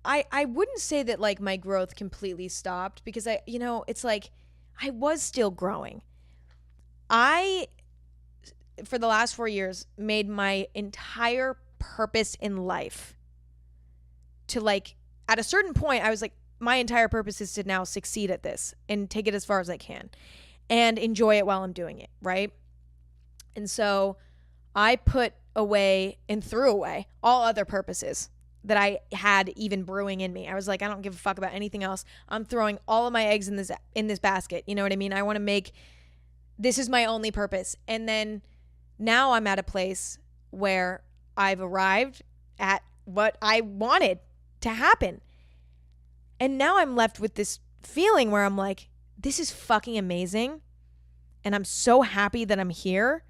I wouldn't say that like my growth completely stopped, because it's like I was still growing. I, for the last 4 years, made my entire purpose in life to, like, at a certain point, I was like, my entire purpose is to now succeed at this and take it as far as I can and enjoy it while I'm doing it, right? And so I put away and threw away all other purposes that I had even brewing in me. I was like, I don't give a fuck about anything else. I'm throwing all of my eggs in this basket. You know what I mean? I want to make, this is my only purpose. And then now I'm at a place where I've arrived at what I wanted to happen. And now I'm left with this feeling where I'm like, this is fucking amazing. And I'm so happy that I'm here.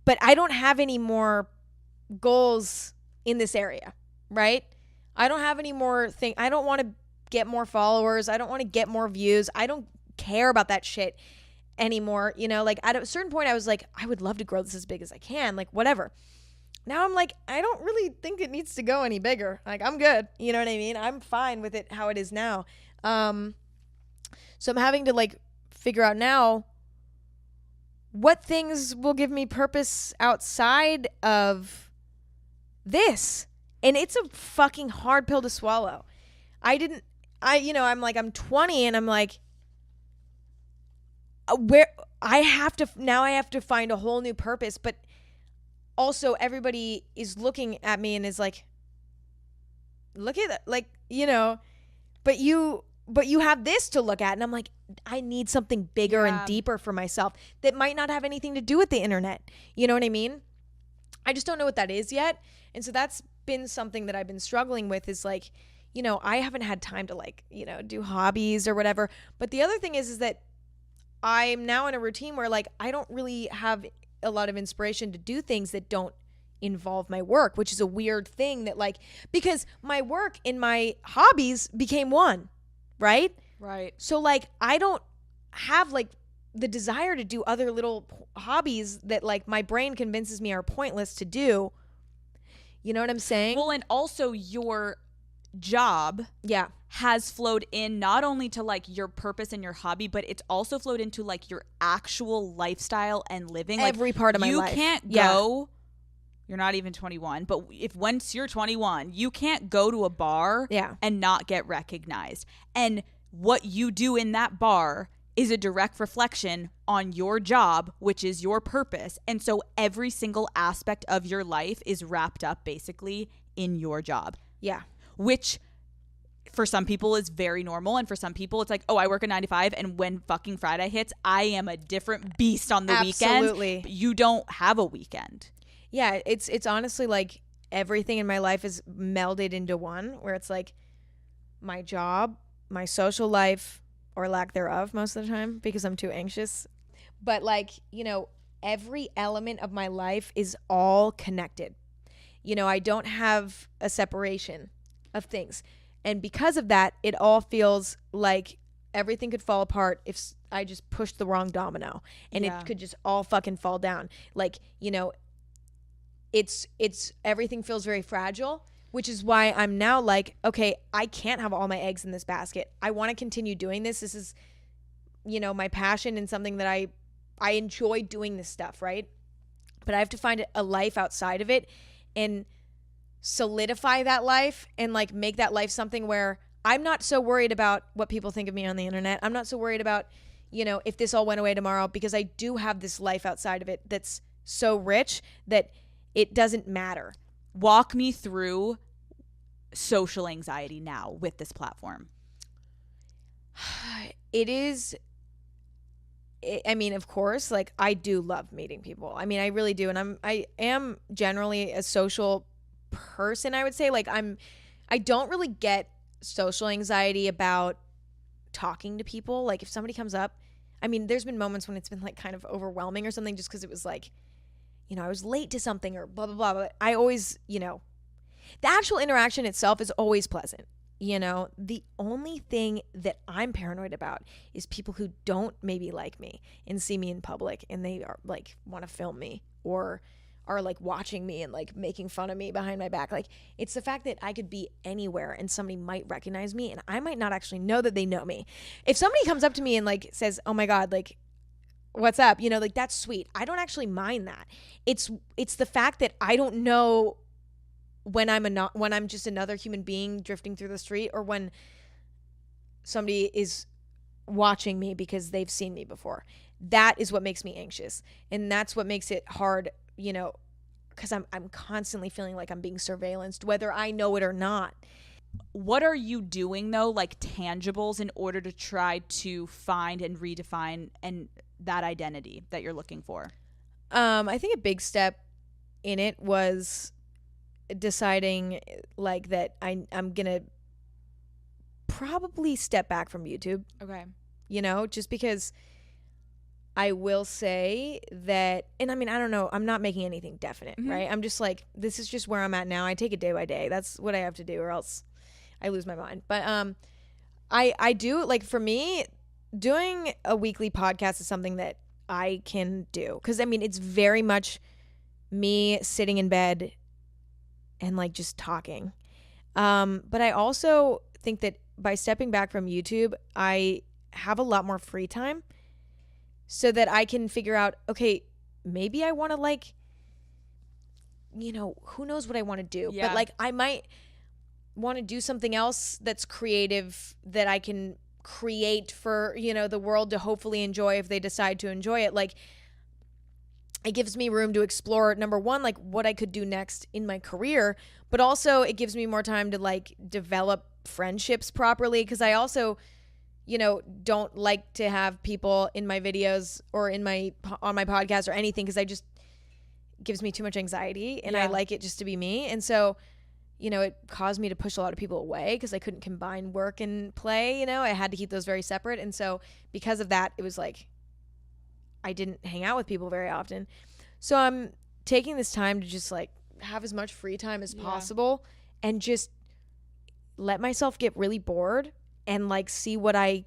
But I don't have any more goals in this area, right? I don't have any more thing. I don't want to get more followers. I don't want to get more views. I don't care about that shit anymore. You know, like at a certain point I was like, I would love to grow this as big as I can, like whatever. Now I'm like, I don't really think it needs to go any bigger. Like, I'm good. You know what I mean? I'm fine with it how it is now. So I'm having to like figure out now what things will give me purpose outside of this. And it's a fucking hard pill to swallow. I'm like, I'm 20 and I'm like, where I have to find a whole new purpose. But also everybody is looking at me and is like, look at that. Like, you know, but you have this to look at. And I'm like, I need something bigger and deeper for myself that might not have anything to do with the internet. You know what I mean? I just don't know what that is yet. And so that's been something that I've been struggling with, is like, you know, I haven't had time to like, you know, do hobbies or whatever. But the other thing is that I'm now in a routine where like, I don't really have a lot of inspiration to do things that don't involve my work, which is a weird thing that like, because my work and my hobbies became one, right? Right. So like, I don't have like the desire to do other little hobbies that like my brain convinces me are pointless to do. You know what I'm saying? Well, and also your job has flowed in not only to like your purpose and your hobby, but it's also flowed into like your actual lifestyle and living. Every like, part of my life. You can't go, you're not even 21, but if once you're 21, you can't go to a bar and not get recognized. And what you do in that bar is a direct reflection on your job, which is your purpose. And so every single aspect of your life is wrapped up basically in your job. Yeah. Which for some people is very normal. And for some people it's like, oh, I work a 9 to 5. And when fucking Friday hits, I am a different beast on the weekend. Absolutely. You don't have a weekend. Yeah. It's honestly like everything in my life is melded into one, where it's like my job, my social life, or lack thereof most of the time because I'm too anxious. But like, you know, every element of my life is all connected. You know, I don't have a separation of things. And because of that, it all feels like everything could fall apart if I just pushed the wrong domino, and it could just all fucking fall down. Like, you know, it's everything feels very fragile, which is why I'm now like, okay, I can't have all my eggs in this basket. I want to continue doing this. This is, you know, my passion and something that I enjoy doing this stuff, right? But I have to find a life outside of it and solidify that life and like make that life something where I'm not so worried about what people think of me on the internet. I'm not so worried about, you know, if this all went away tomorrow, because I do have this life outside of it that's so rich that it doesn't matter. Walk me through social anxiety now with this platform. It is I mean, of course, like I do love meeting people. I mean, I really do. And I am generally a social person, I would say. Like I don't really get social anxiety about talking to people. Like if somebody comes up, I mean, there's been moments when it's been like kind of overwhelming or something just because it was like, you know, I was late to something or blah, blah, blah. But I always, you know, the actual interaction itself is always pleasant. You know, the only thing that I'm paranoid about is people who don't maybe like me and see me in public and they are like want to film me or are like watching me and like making fun of me behind my back. Like it's the fact that I could be anywhere and somebody might recognize me and I might not actually know that they know me. If somebody comes up to me and like says, "Oh my God, like what's up?" You know, like that's sweet. I don't actually mind that. It's the fact that I don't know when I'm just another human being drifting through the street or when somebody is watching me because they've seen me before. That is what makes me anxious. And that's what makes it hard, you know, because I'm constantly feeling like I'm being surveillanced, whether I know it or not. What are you doing though, like tangibles, in order to try to find and redefine and that identity that you're looking for? I think a big step in it was deciding like that I'm gonna probably step back from YouTube. Okay. You know, just because I will say that, and I mean, I don't know, I'm not making anything definite, right? I'm just like, this is just where I'm at now. I take it day by day. That's what I have to do or else I lose my mind. But I do, like, for me, doing a weekly podcast is something that I can do. Because, I mean, it's very much me sitting in bed and like just talking. But I also think that by stepping back from YouTube, I have a lot more free time so that I can figure out, okay, maybe I want to like, you know, who knows what I want to do. Yeah. But like I might want to do something else that's creative that I can create for, you know, the world to hopefully enjoy if they decide to enjoy it. Like it gives me room to explore, number one, like what I could do next in my career, but also it gives me more time to like develop friendships properly. Cause I also, you know, don't like to have people in my videos or on my podcast or anything. Cause I just gives me too much anxiety and I like it just to be me. And so, you know, it caused me to push a lot of people away because I couldn't combine work and play, you know, I had to keep those very separate. And so because of that, it was like, I didn't hang out with people very often. So I'm taking this time to just like have as much free time as possible and just let myself get really bored and like see what I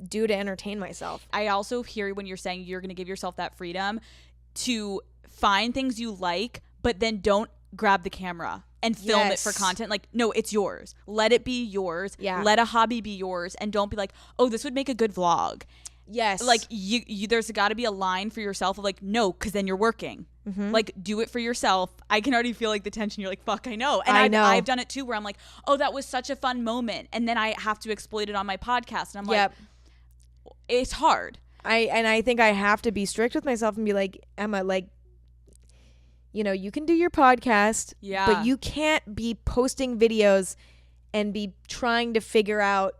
do to entertain myself. I also hear when you're saying you're going to give yourself that freedom to find things you like, but then don't grab the camera and film it for content. Like, no, it's yours. Let it be yours. Yeah. Let a hobby be yours. And don't be like, oh, this would make a good vlog. Yes. Like you there's got to be a line for yourself of like, no, because then you're working. Like, do it for yourself. I can already feel like the tension. You're like, fuck, I know. And I've done it too, where I'm like, oh, that was such a fun moment. And then I have to exploit it on my podcast. And I'm like, it's hard. I think I have to be strict with myself and be like, Emma, like, you know, you can do your podcast, but you can't be posting videos and be trying to figure out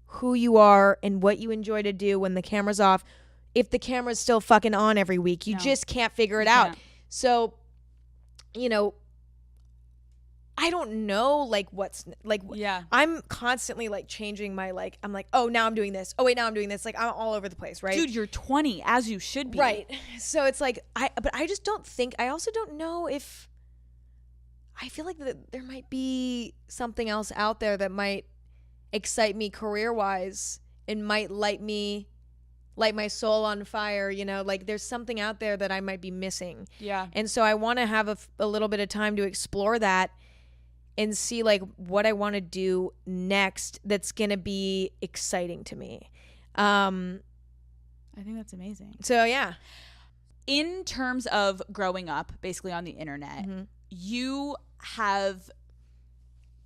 who you are and what you enjoy to do when the camera's off. If the camera's still fucking on every week, you just can't figure it out. So, you know, I don't know, like, what's, like, I'm constantly, like, changing my, like, I'm like, oh, now I'm doing this. Oh, wait, now I'm doing this. Like, I'm all over the place, right? Dude, you're 20, as you should be. Right. So it's like, but I just don't think, I also don't know if, I feel like there might be something else out there that might excite me career-wise and might light my soul on fire, you know, like there's something out there that I might be missing. Yeah. And so I want to have a little bit of time to explore that and see like what I want to do next that's going to be exciting to me. I think that's amazing. So yeah. In terms of growing up basically on the internet, you have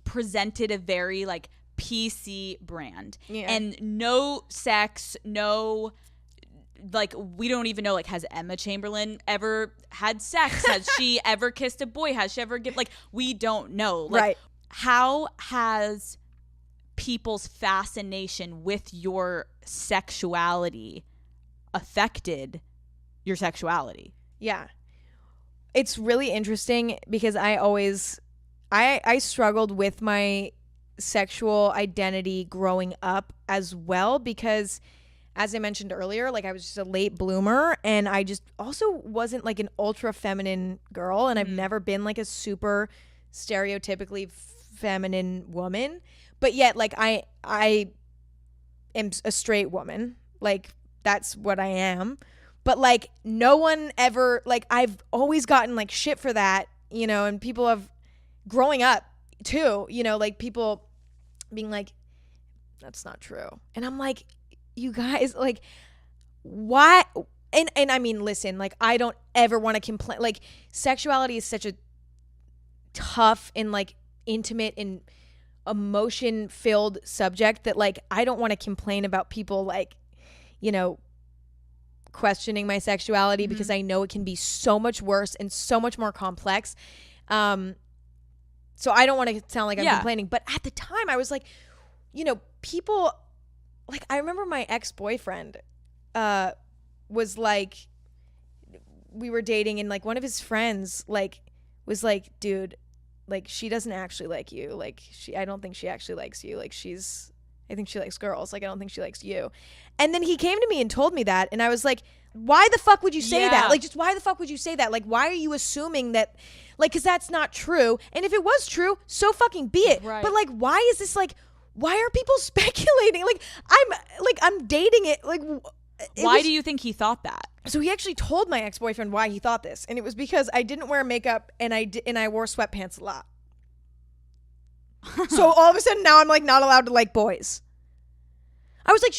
presented a very like PC brand and no sex, no, like, we don't even know, like, has Emma Chamberlain ever had sex? Has she ever kissed a boy? Has she ever like, we don't know. Like, how has people's fascination with your sexuality affected your sexuality. Yeah. It's really interesting because I struggled with my sexual identity growing up as well, because as I mentioned earlier, like I was just a late bloomer, and I just also wasn't like an ultra feminine girl, and I've never been like a super stereotypically feminine woman, but yet like I am a straight woman, like that's what I am. But like no one ever, like I've always gotten like shit for that, you know, and people have, growing up too, you know, like people being like, that's not true. And I'm like, you guys, like, why? And I mean, listen, like I don't ever want to complain. Like sexuality is such a tough and like intimate and emotion filled subject that like I don't want to complain about people like, you know, questioning my sexuality, because I know it can be so much worse and so much more complex. So I don't want to sound like I'm complaining, but at the time I was like, you know, people like, I remember my ex-boyfriend was like, we were dating, and like one of his friends like was like, dude, like she doesn't actually like you, like I don't think she actually likes you, like I think she likes girls, like I don't think she likes you. And then he came to me and told me that, and I was like, why the fuck would you say that? Like, just why the fuck would you say that? Like, why are you assuming that, like, because that's not true. And if it was true, so fucking be it. Right. But like, why is this like, why are people speculating? Like I'm dating it. Like, why do you think he thought that? So he actually told my ex-boyfriend why he thought this, and it was because I didn't wear makeup and I wore sweatpants a lot. So all of a sudden now I'm like not allowed to like boys. I was like,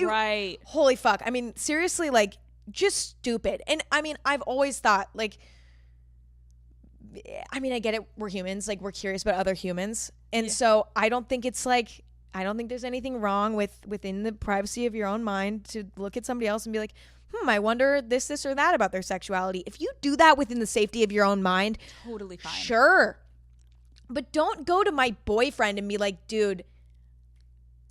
right. Holy fuck. I mean, seriously, like just stupid. And I mean, I've always thought like, I mean, I get it. We're humans. Like we're curious about other humans. And so I don't think there's anything wrong within the privacy of your own mind to look at somebody else and be like, I wonder this or that about their sexuality. If you do that within the safety of your own mind, totally fine. Sure. But don't go to my boyfriend and be like, dude,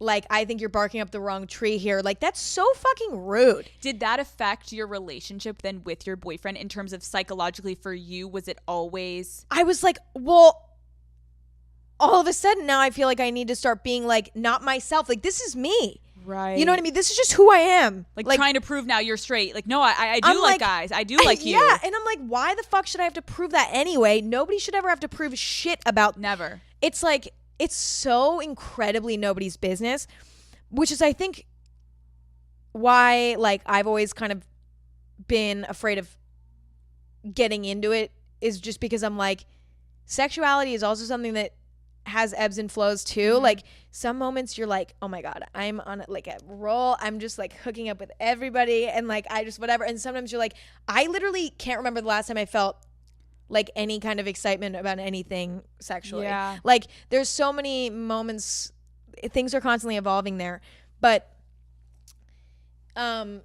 like, I think you're barking up the wrong tree here. Like, that's so fucking rude. Did that affect your relationship then with your boyfriend in terms of psychologically for you? Was it always? I was like, well, all of a sudden now I feel like I need to start being like, not myself. Like, this is me. Right. You know what I mean? This is just who I am. Like trying to prove now you're straight. Like, no, I do like guys. I do like you. Yeah. And I'm like, why the fuck should I have to prove that anyway? Nobody should ever have to prove shit about. Never. It's like, it's so incredibly nobody's business, which is, I think, why, like, I've always kind of been afraid of getting into it, is just because I'm like, sexuality is also something that has ebbs and flows too. Mm-hmm. Like, some moments you're like, oh my God, I'm on like a roll. I'm just like hooking up with everybody, and like, I just whatever. And sometimes you're like, I literally can't remember the last time I felt like any kind of excitement about anything sexually. Yeah. Like there's so many moments, things are constantly evolving there. But I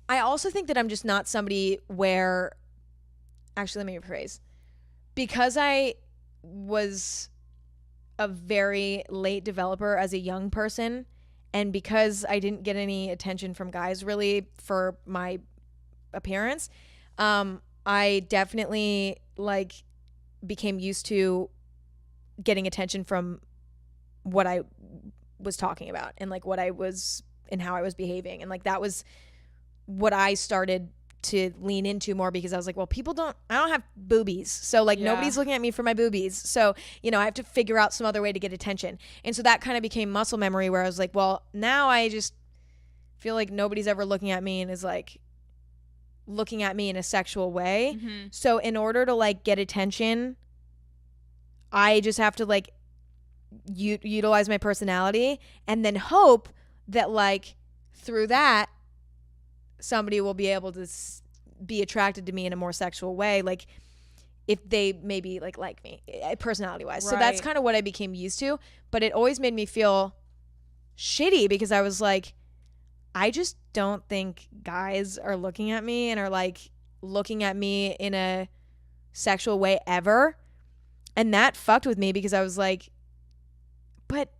also think that I'm just not somebody where, actually let me rephrase, because I was a very late developer as a young person, and because I didn't get any attention from guys really for my appearance, I definitely like became used to getting attention from what I was talking about and like what I was and how I was behaving. And like that was what I started to lean into more, because I was like, well, I don't have boobies. So like nobody's looking at me for my boobies. So, you know, I have to figure out some other way to get attention. And so that kind of became muscle memory, where I was like, well, now I just feel like nobody's ever looking at me and is like looking at me in a sexual way. Mm-hmm. So in order to like get attention, I just have to like utilize my personality and then hope that like through that somebody will be able to be attracted to me in a more sexual way, like if they maybe like me personality wise. Right. So that's kind of what I became used to, but it always made me feel shitty because I was like, I just don't think guys are looking at me and are like looking at me in a sexual way ever. And that fucked with me because I was like, but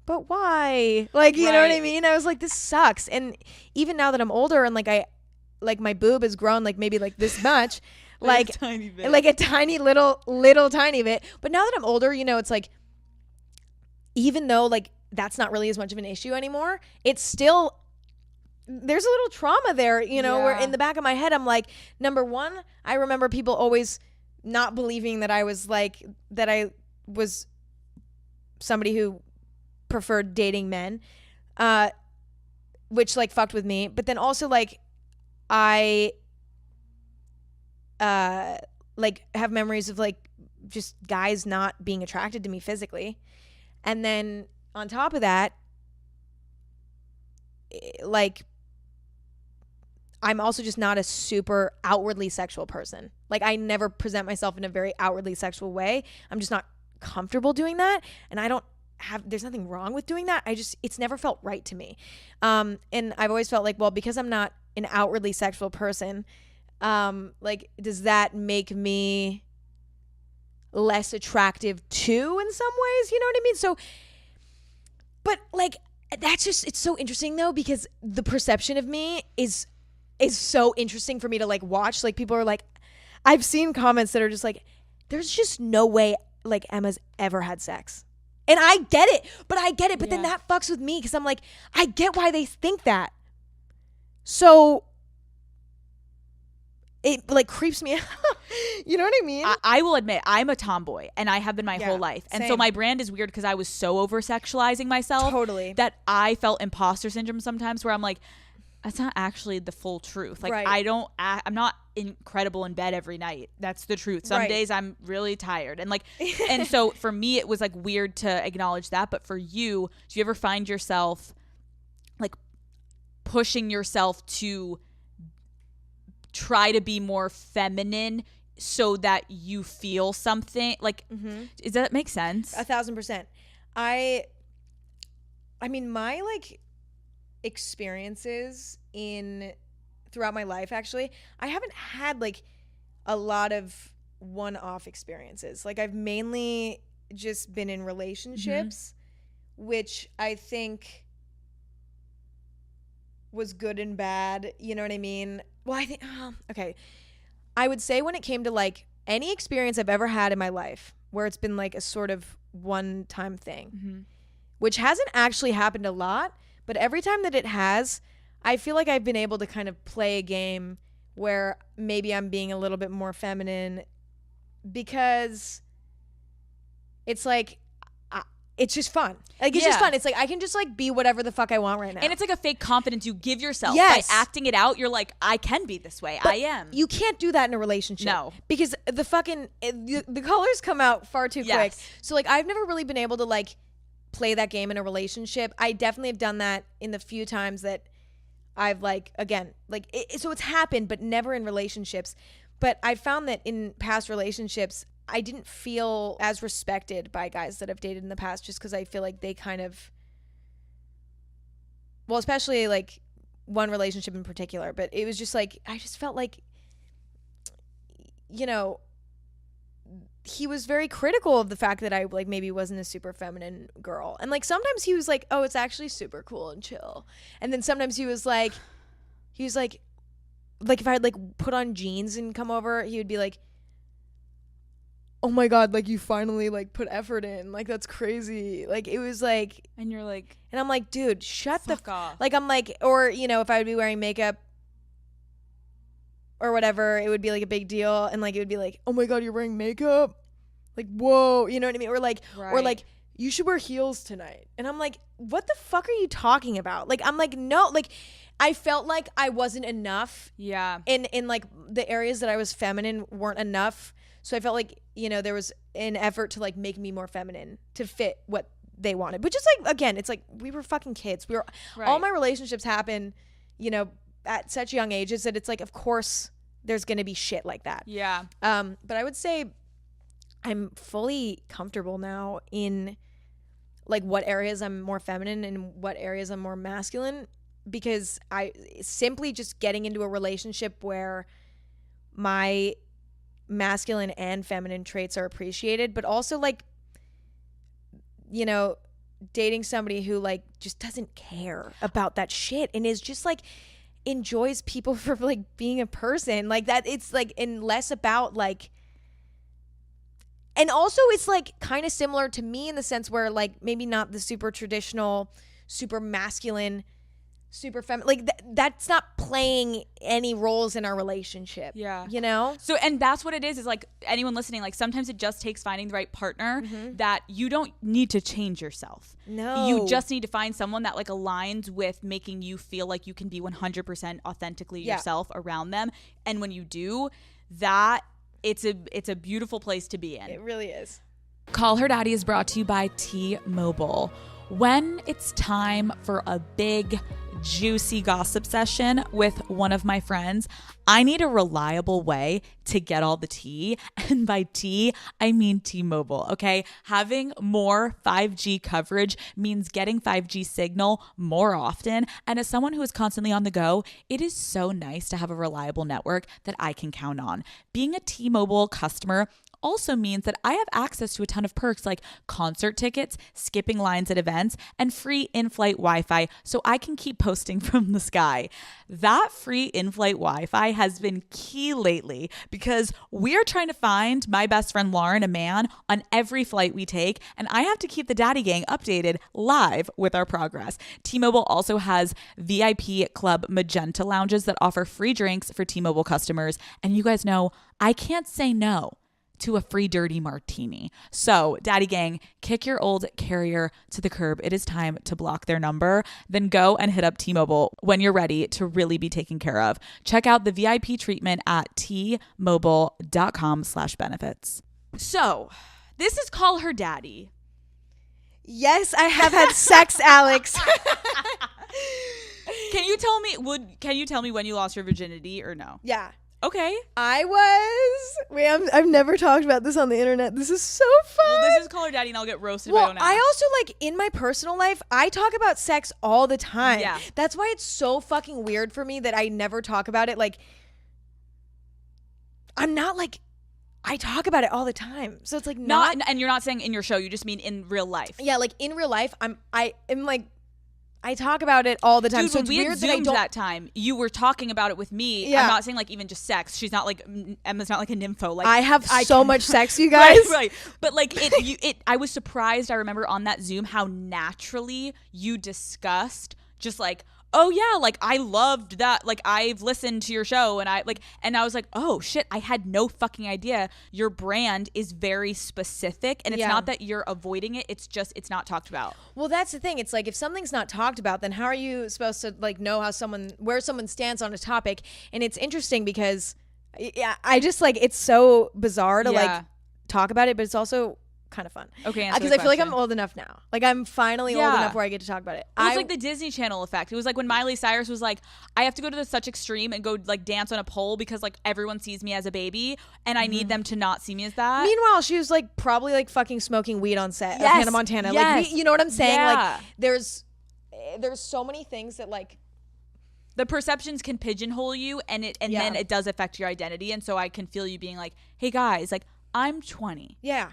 but why? Like, you know what I Right. mean? I was like, this sucks. And even now that I'm older and like my boob has grown like maybe like this much, like a tiny bit. like a tiny little tiny bit. But now that I'm older, you know, it's like, even though like that's not really as much of an issue anymore, it's still, there's a little trauma there, you know, where in the back of my head, I'm like, number one, I remember people always not believing that I was somebody who preferred dating men, which like fucked with me. But then also like I like have memories of like just guys not being attracted to me physically. And then on top of that, like I'm also just not a super outwardly sexual person. Like I never present myself in a very outwardly sexual way. I'm just not comfortable doing that. And there's nothing wrong with doing that. It's never felt right to me. And I've always felt like, well, because I'm not an outwardly sexual person, like, does that make me less attractive too in some ways? You know what I mean? So, but like, it's so interesting though, because the perception of me is so interesting for me to like watch. Like people are like, I've seen comments that are just like, there's just no way like Emma's ever had sex. And I get it. But then that fucks with me because I'm like, I get why they think that. So it like creeps me out. You know what I mean? I will admit I'm a tomboy and I have been my whole life. And so my brand is weird because I was so over sexualizing myself that I felt imposter syndrome sometimes where I'm like, that's not actually the full truth. Like I'm not incredible in bed every night. That's the truth. Some days I'm really tired. And like, and so for me, it was like weird to acknowledge that. But for you, do you ever find yourself like pushing yourself to try to be more feminine so that you feel something? Like, does that make sense? 1,000%. I mean, my like experiences throughout my life, actually, I haven't had like a lot of one-off experiences. Like I've mainly just been in relationships, which I think was good and bad. You know what I mean? Well, I think, okay. I would say when it came to like any experience I've ever had in my life where it's been like a sort of one-time thing, which hasn't actually happened a lot, but every time that it has, I feel like I've been able to kind of play a game where maybe I'm being a little bit more feminine because it's like, it's just fun. Like, it's just fun. It's like, I can just like be whatever the fuck I want right now. And it's like a fake confidence you give yourself by acting it out. You're like, I can be this way. But I am. You can't do that in a relationship. No. Because the colors come out far too quick. So like, I've never really been able to like play that game in a relationship. I definitely have done that in the few times that I've like, again, like, so it's happened, but never in relationships. But I found that in past relationships, I didn't feel as respected by guys that I've dated in the past, just because I feel like they kind of, well, especially like one relationship in particular, but it was just like, I just felt like, you know, he was very critical of the fact that I like maybe wasn't a super feminine girl. And like sometimes he was like, oh, it's actually super cool and chill. And then sometimes he was like if I had like put on jeans and come over, he would be like, oh my God, like you finally like put effort in. Like that's crazy. Like it was like, and you're like, and I'm like, dude, shut the fuck off. Like I'm like, or you know, if I would be wearing makeup or whatever, it would be like a big deal. And like, it would be like, oh my God, you're wearing makeup? Like, whoa, you know what I mean? Or like, you should wear heels tonight. And I'm like, what the fuck are you talking about? Like, I'm like, no, like, I felt like I wasn't enough. Yeah. In like the areas that I was feminine weren't enough. So I felt like, you know, there was an effort to like make me more feminine to fit what they wanted. But just like, again, it's like we were fucking kids. All my relationships happen, you know, at such young ages that it's like, of course there's going to be shit like that. Yeah. But I would say I'm fully comfortable now in like what areas I'm more feminine and what areas I'm more masculine, because I simply just getting into a relationship where my masculine and feminine traits are appreciated, but also like, you know, dating somebody who like just doesn't care about that shit and is just like enjoys people for like being a person like that. It's like, and less about like, and also it's like kind of similar to me in the sense where like maybe not the super traditional, super masculine, super feminine, like that's not playing any roles in our relationship. Yeah. You know? So, and that's what it is like anyone listening, like sometimes it just takes finding the right partner that you don't need to change yourself. No. You just need to find someone that like aligns with making you feel like you can be 100% authentically yourself around them. And when you do that, it's a beautiful place to be in. It really is. Call Her Daddy is brought to you by T-Mobile. When it's time for a big, juicy gossip session with one of my friends, I need a reliable way to get all the tea. And by tea, I mean T-Mobile, okay? Having more 5G coverage means getting 5G signal more often. And as someone who is constantly on the go, it is so nice to have a reliable network that I can count on. Being a T-Mobile customer also means that I have access to a ton of perks like concert tickets, skipping lines at events, and free in-flight Wi-Fi so I can keep posting from the sky. That free in-flight Wi-Fi has been key lately because we're trying to find my best friend Lauren a man on every flight we take, and I have to keep the Daddy Gang updated live with our progress. T-Mobile also has VIP Club Magenta lounges that offer free drinks for T-Mobile customers, and you guys know I can't say no to a free dirty martini. So, Daddy Gang, kick your old carrier to the curb. It is time to block their number. Then go and hit up T-Mobile when you're ready to really be taken care of. Check out the VIP treatment at tmobile.com/benefits. So, this is Call Her Daddy. Yes, I have had sex, Alex. Can you tell me when you lost your virginity or no? Yeah. Okay. I've never talked about this on the internet. This is so fun. Well, this is Call Her Daddy and I'll get roasted if I don't ask. I also like in my personal life, I talk about sex all the time. Yeah. That's why it's so fucking weird for me that I never talk about it. Like, I'm not like, I talk about it all the time. So it's like not and you're not saying in your show, you just mean in real life. Yeah, like in real life, I am like, I talk about it all the time. Dude, so when it's we weird had that I Zoomed don't. that time, you were talking about it with me. Yeah. I'm not saying like even just sex. She's not like Emma's not like a nympho. Like I have so much sex, you guys. Right. But like I was surprised. I remember on that Zoom how naturally you discussed just like, oh yeah, like I loved that. Like I've listened to your show and I was like, oh shit, I had no fucking idea. Your brand is very specific and it's not that you're avoiding it. It's just, it's not talked about. Well, that's the thing. It's like if something's not talked about, then how are you supposed to like know where someone stands on a topic? And it's interesting because I just like, it's so bizarre to like talk about it, but it's also kind of fun. Okay, because I feel like I'm old enough now. Like I'm finally old enough where I get to talk about it. It was like the Disney Channel effect. It was like when Miley Cyrus was like, I have to go to such extreme and go like dance on a pole because like everyone sees me as a baby and I need them to not see me as that. Meanwhile, she was like probably like fucking smoking weed on set of Yes, Hannah Montana. yes. Like you know what I'm saying? Yeah. Like there's so many things that like the perceptions can pigeonhole you and then it does affect your identity. And so I can feel you being like, hey guys, like I'm 20. Yeah.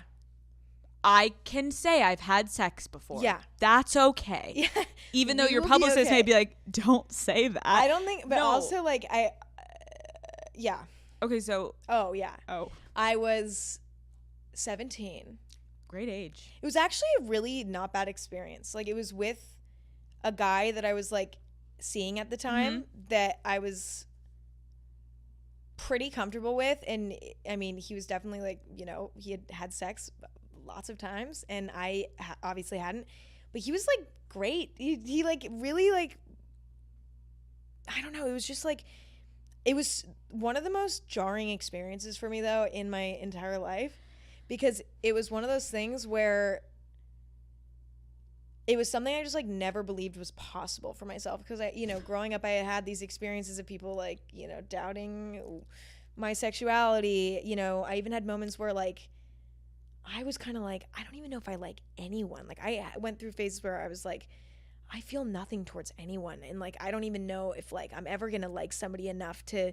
I can say I've had sex before. Yeah. That's okay. Yeah. Even though your publicist may be like, don't say that. I don't think, but also like yeah. Okay, so. Oh, yeah. Oh. I was 17. Great age. It was actually a really not bad experience. Like it was with a guy that I was like seeing at the time that I was pretty comfortable with. And I mean, he was definitely like, you know, he had had sex lots of times and I obviously hadn't, but he was like great. He like really like, I don't know. It was just like, it was one of the most jarring experiences for me though in my entire life because it was one of those things where it was something I just like never believed was possible for myself because I, you know, growing up I had these experiences of people like, you know, doubting my sexuality. You know, I even had moments where like I was kind of like, I don't even know if I like anyone. Like I went through phases where I was like, I feel nothing towards anyone. And like, I don't even know if like I'm ever going to like somebody enough to,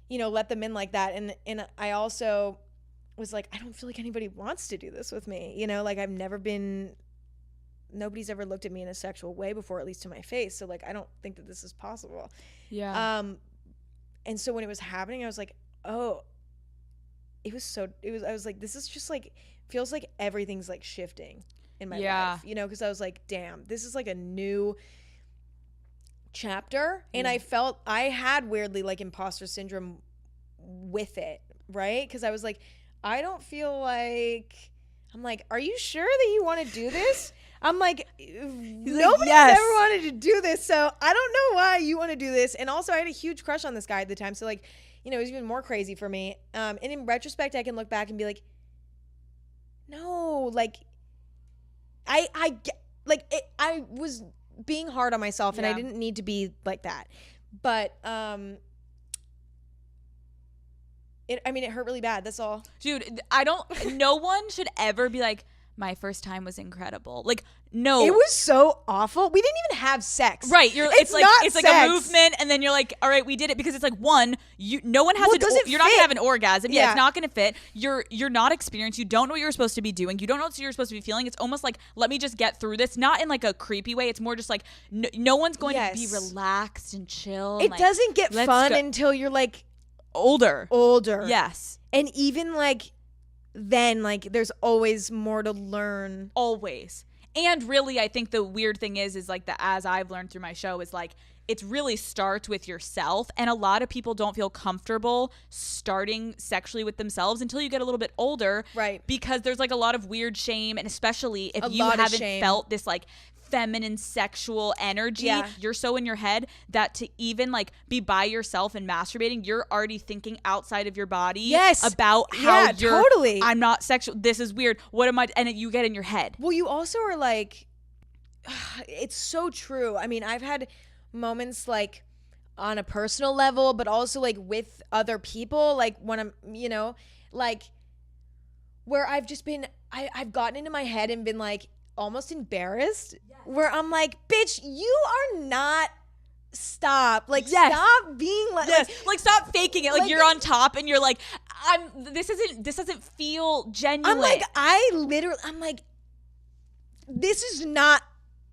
you know, let them in like that. And I also was like, I don't feel like anybody wants to do this with me. You know, like I've never been nobody's ever looked at me in a sexual way before, at least to my face. So like, I don't think that this is possible. Yeah. And so when it was happening, I was like, oh, I was like, this is just like, feels like everything's like shifting in my life, you know? Cause I was like, damn, this is like a new chapter. And I felt I had weirdly like imposter syndrome with it. Right. Cause I was like, I don't feel like, I'm like, are you sure that you want to do this? I'm like, nobody's ever wanted to do this. So I don't know why you want to do this. And also I had a huge crush on this guy at the time. So like, you know, it was even more crazy for me. And in retrospect, I can look back and be like, no, like I was being hard on myself and I didn't need to be like that. But, it hurt really bad. That's all. Dude, no one should ever be like, my first time was incredible. Like, no. It was so awful. We didn't even have sex. Right. It's like a movement and then you're like, all right, we did it, because it's like, one, no one has you're not gonna have an orgasm. Yeah, it's not gonna fit. You're not experienced. You don't know what you're supposed to be doing. You don't know what you're supposed to be feeling. It's almost like, let me just get through this. Not in like a creepy way. It's more just like no one's going to be relaxed and chill. It doesn't get fun until you're like older. Yes. And even like then, like, there's always more to learn. Always. And really, I think the weird thing is like, as I've learned through my show, is like, it really starts with yourself. And a lot of people don't feel comfortable starting sexually with themselves until you get a little bit older. Right. Because there's like a lot of weird shame. And especially if you haven't felt this like feminine sexual energy, you're so in your head that to even like be by yourself and masturbating, you're already thinking outside of your body about how you're I'm not sexual, this is weird, what am I, and you get in your head. Well, you also are like, it's so true. I mean, I've had moments like on a personal level, but also like with other people, like when I'm, you know, like where I've just been, I've gotten into my head and been like almost embarrassed, where I'm like, bitch, you are not, stop being like, like stop faking it, like you're on top and you're like, this doesn't feel genuine. I'm like, this is not,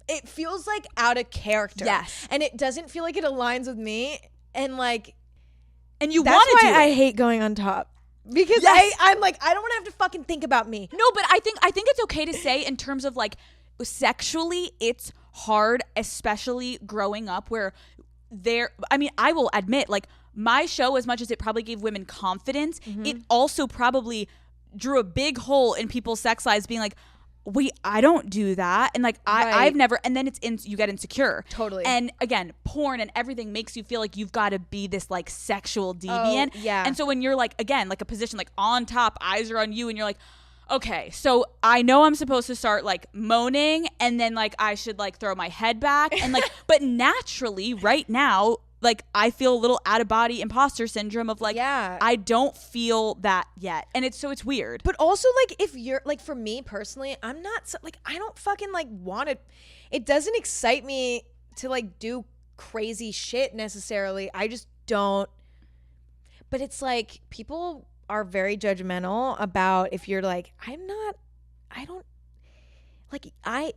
it feels like out of character. Yes. And it doesn't feel like it aligns with me. And like, and you want to do it. That's why I hate going on top. Because I'm like, I don't want to have to fucking think about me. No, but I think it's okay to say, in terms of like sexually, it's hard, especially growing up where I will admit, like, my show, as much as it probably gave women confidence, it also probably drew a big hole in people's sex lives, being like, wait, I don't do that. And like, I've never, and then you get insecure. Totally. And again, porn and everything makes you feel like you've got to be this like sexual deviant. And so when you're like, again, like a position like on top, eyes are on you, and you're like, okay, so I know I'm supposed to start like moaning, and then like I should like throw my head back and like, but naturally right now, like I feel a little out of body imposter syndrome of like, I don't feel that yet. And it's weird. But also like, if you're like, for me personally, I'm not like, I don't fucking like want it doesn't excite me to like do crazy shit necessarily. I just don't. But it's like, people are very judgmental about if you're like,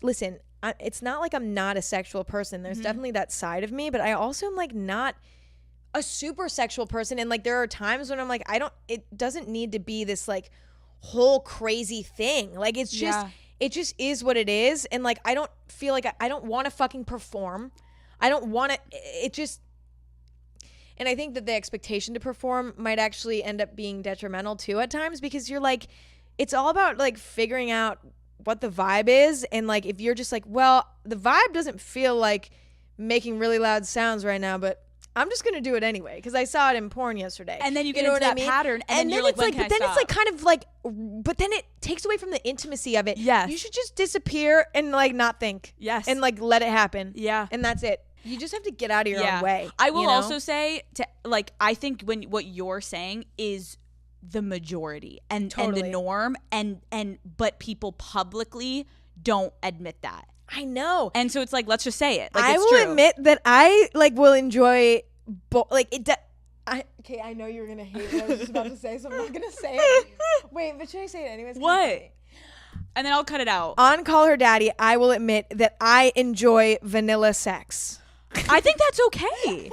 listen, it's not like I'm not a sexual person. There's definitely that side of me, but I also am like not a super sexual person. And like, there are times when I'm like, it doesn't need to be this like whole crazy thing. Like, it's just, it just is what it is. And like, I don't feel like I don't want to fucking perform. I don't want to, it just, and I think that the expectation to perform might actually end up being detrimental too at times, because you're like, it's all about like figuring out what the vibe is. And like, if you're just like, well, the vibe doesn't feel like making really loud sounds right now, but I'm just going to do it anyway because I saw it in porn yesterday. And then you get into that pattern, and then you're like, when can I stop? It's like kind of like, but then it takes away from the intimacy of it. Yes. You should just disappear and like not think. Yes. And like let it happen. Yeah. And that's it. You just have to get out of your own way. I will also say, I think what you're saying is the majority and the norm, but people publicly don't admit that. I know. And so it's like, let's just say it. Like, I it's will true. admit that I like will enjoy okay, I know you're gonna hate what I was just about to say, so I'm not gonna say it. Wait, but should I say it anyways? What? And then I'll cut it out. On Call Her Daddy, I will admit that I enjoy vanilla sex. I think that's okay.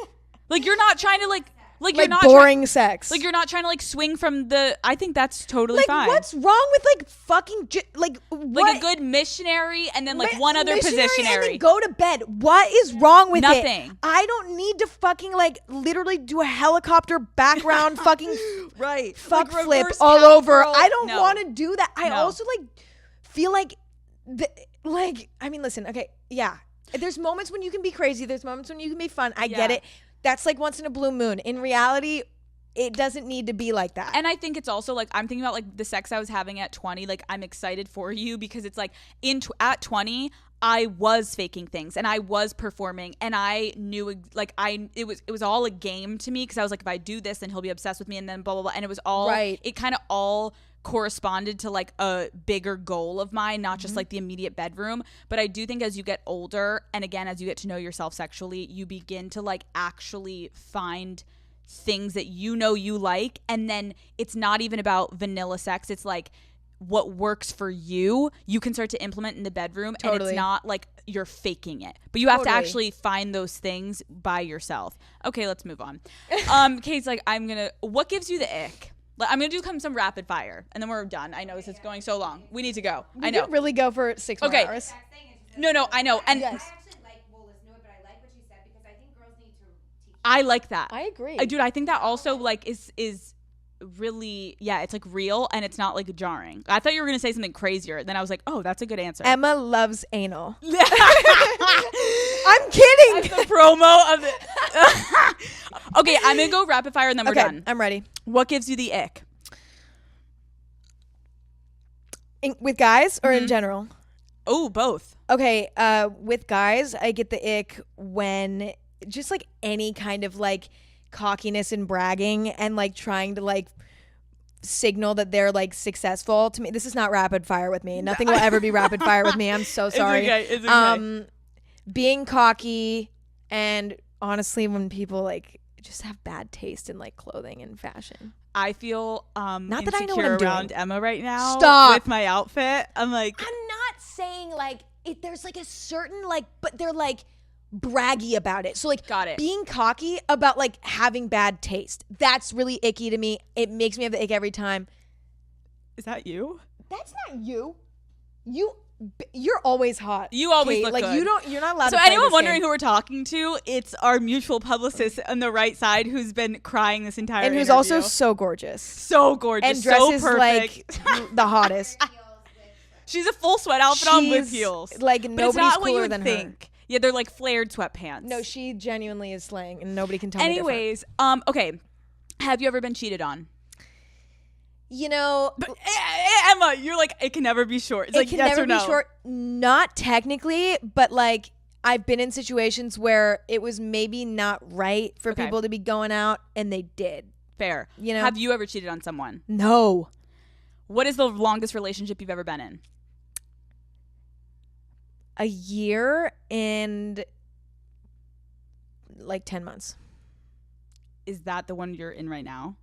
Like, you're not trying to like you're not boring sex. Like, you're not trying to like swing from the. I think that's totally like, fine. what's wrong with like fucking like what? Like a good missionary and then like one other positionary. And then go to bed. What is wrong with Nothing. it? I don't need to fucking like literally do a helicopter background fucking right fuck like flip reverse all cowgirl. over. I don't No. want to do that. I No. also like feel like I mean, listen, okay, yeah. There's moments when you can be crazy. There's moments when you can be fun. I get it. That's like once in a blue moon. In reality, it doesn't need to be like that. And I think it's also like, I'm thinking about like the sex I was having at 20. Like, I'm excited for you because it's like at 20, I was faking things and I was performing and I knew like it was all a game to me because I was like, if I do this, then he'll be obsessed with me and then blah, blah, blah. And it was all, right. It kind of all corresponded to like a bigger goal of mine, not just like the immediate bedroom. But I do think as you get older and again, as you get to know yourself sexually, you begin to like actually find things that you know you like. And then it's not even about vanilla sex. It's like what works for you can start to implement in the bedroom. Totally. And it's not like you're faking it, but you have to actually find those things by yourself. Okay, let's move on. Kate's like, what gives you the ick? I'm going to do some rapid fire and then we're done. I know this is going so long. We need to go. I know. could really go for 6 more hours. No, I know. And yes. I actually like, well, listen to it, but I like what you said because I think girls need to teach. I like that. I agree. Dude, I think that also like is really, it's like real and it's not like jarring. I thought you were going to say something crazier. Then I was like, oh, that's a good answer. Emma loves anal. I'm kidding. That's the promo of it. Okay, I'm going to go rapid fire and then we're done. I'm ready. What gives you the ick? With guys or in general? Oh, both. Okay, with guys, I get the ick when just like any kind of like cockiness and bragging and like trying to like signal that they're like successful. To me, this is not rapid fire with me. Nothing will ever be rapid fire with me. I'm so sorry. It's okay. Being cocky and honestly when people like just have bad taste in like clothing and fashion. I feel not that I know what insecure I'm doing. around Emma right now. Stop. With my outfit. I'm like, I'm not saying like there's like a certain like, but they're like braggy about it. So like got it. Being cocky about like having bad taste. That's really icky to me. It makes me have the ick every time. is that you? That's not you. You're always hot. You always Kate. look like good. You're not allowed So to play anyone this wondering game. who we're talking to, it's our mutual publicist on the right side who's been crying this entire and who's interview. also so gorgeous. So gorgeous. And dresses so perfect. like the hottest. She's a full sweat outfit on with heels. Like but nobody's it's not cooler what you would than think. her. Yeah, they're like flared sweatpants. No, she genuinely is slaying and nobody can tell me Anyways, okay. Have you ever been cheated on? different. You know, But Emma, you're like, it can never be short. It's it like can yes never or no. be short. Not technically, but like I've been in situations where it was maybe not right for Okay. people to be going out and they did. Fair. You know? Have you ever cheated on someone? No. What is the longest relationship you've ever been in? A year and like 10 months. Is that the one you're in right now?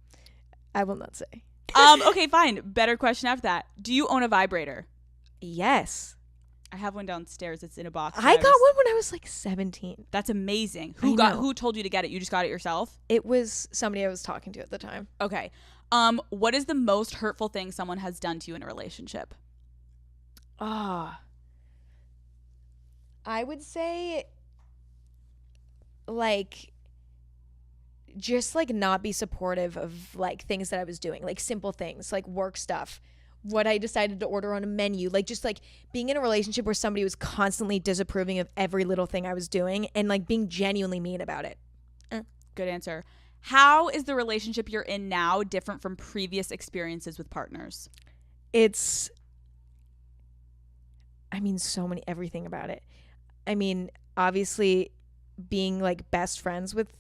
I will not say. Okay, fine. Better question after that. Do you own a vibrator? Yes. I have one downstairs. It's in a box. I got one when I was like 17. That's amazing. I know. Who told you to get it? You just got it yourself? It was somebody I was talking to at the time. Okay. What is the most hurtful thing someone has done to you in a relationship? I would say like just like not be supportive of like things that I was doing, like simple things, like work stuff, what I decided to order on a menu, like just like being in a relationship where somebody was constantly disapproving of every little thing I was doing and like being genuinely mean about it. Good answer. How is the relationship you're in now different from previous experiences with partners? It's, I mean, everything about it. I mean, obviously being like best friends with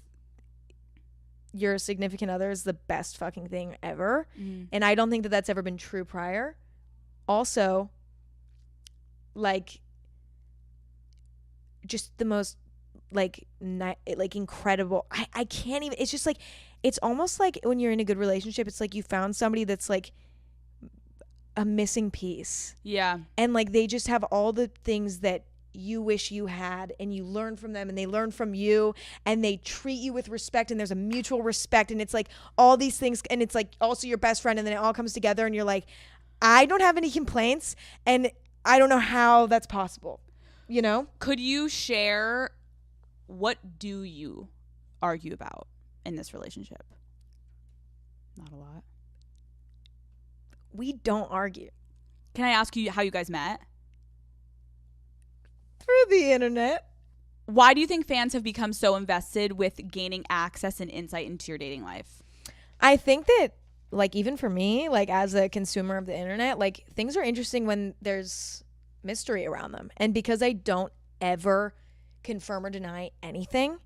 your significant other is the best fucking thing ever. And I don't think that that's ever been true prior. Also, like just the most like incredible. I can't even, it's just like, it's almost like when you're in a good relationship, it's like you found somebody that's like a missing piece. Yeah. And like they just have all the things that you wish you had, and you learn from them and they learn from you, and they treat you with respect, and there's a mutual respect, and it's like all these things, and it's like also your best friend, and then it all comes together and you're like, I don't have any complaints, and I don't know how that's possible, you know? Could you share, what do you argue about in this relationship? Not a lot. We don't argue. Can I ask you how you guys met? Through the internet. Why do you think fans have become so invested with gaining access and insight into your dating life? I think that, like, even for me, like, as a consumer of the internet, like, things are interesting when there's mystery around them. And because I don't ever confirm or deny anything,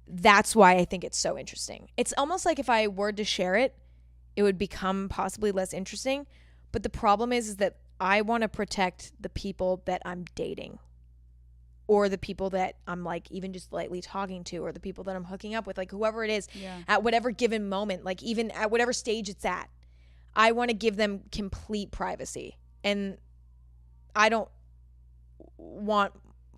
that's why I think it's so interesting. It's almost like if I were to share it, it would become possibly less interesting. But the problem is that I want to protect the people that I'm dating, or the people that I'm like even just lightly talking to, or the people that I'm hooking up with, like whoever it is at whatever given moment, like even at whatever stage it's at. I want to give them complete privacy, and I don't want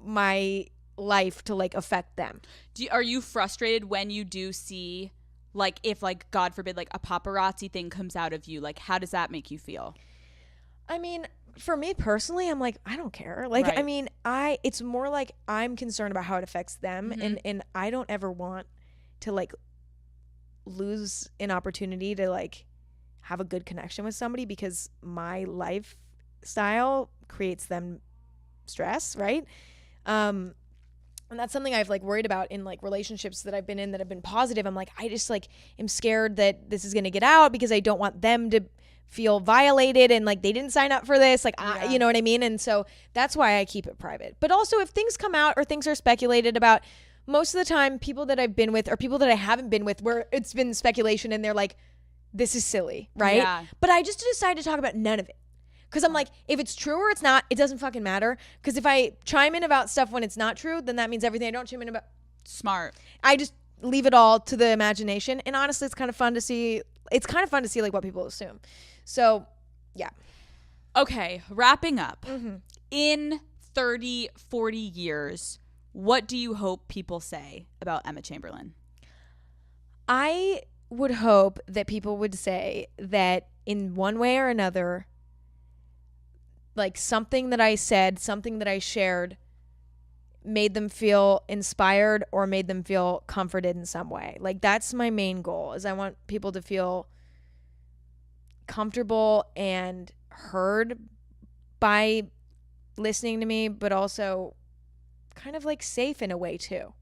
my life to like affect them. Are you frustrated when you do see, like, if like God forbid like a paparazzi thing comes out of you, like how does that make you feel? I mean, for me personally, I'm like, I don't care. Like, right. I mean, it's more like I'm concerned about how it affects them. Mm-hmm. And I don't ever want to like lose an opportunity to like have a good connection with somebody, because my lifestyle creates them stress. Right. And that's something I've like worried about in like relationships that I've been in that have been positive. I'm like, I just like am scared that this is going to get out, because I don't want them to feel violated, and like they didn't sign up for this, like you know what I mean? And so that's why I keep it private. But also, if things come out or things are speculated about, most of the time people that I've been with or people that I haven't been with, where it's been speculation and they're like, this is silly, right? Yeah. But I just decided to talk about none of it, because I'm like, if it's true or it's not, it doesn't fucking matter. Because if I chime in about stuff when it's not true, then that means everything I don't chime in about. Smart. I just leave it all to the imagination. And honestly, it's kind of fun to see. It's kind of fun to see like what people assume. So, yeah. Okay, wrapping up. Mm-hmm. In 30, 40 years, what do you hope people say about Emma Chamberlain? I would hope that people would say that in one way or another, like something that I said, something that I shared made them feel inspired or made them feel comforted in some way. Like that's my main goal, is I want people to feel comfortable and heard by listening to me, but also kind of like safe in a way too.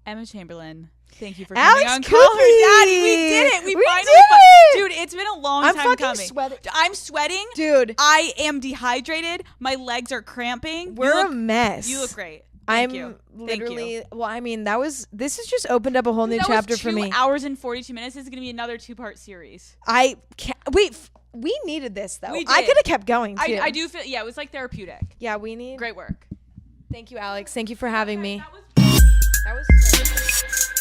Emma Chamberlain, thank you for coming on Call Her Daddy. We did it. We finally did it. Dude, it's been a long time fucking coming. Sweating. I'm sweating. Dude. I am dehydrated. My legs are cramping. We're a mess. You look great. I'm you. literally, well, I mean, this has just opened up a whole new chapter for me. 2 hours and 42 minutes. This is going to be another 2-part series. I can't, wait, we needed this though. We did. I could have kept going too. I do feel, yeah, it was like therapeutic. Yeah, we need. Great work. Thank you, Alex. Thank you for having me. That was That was so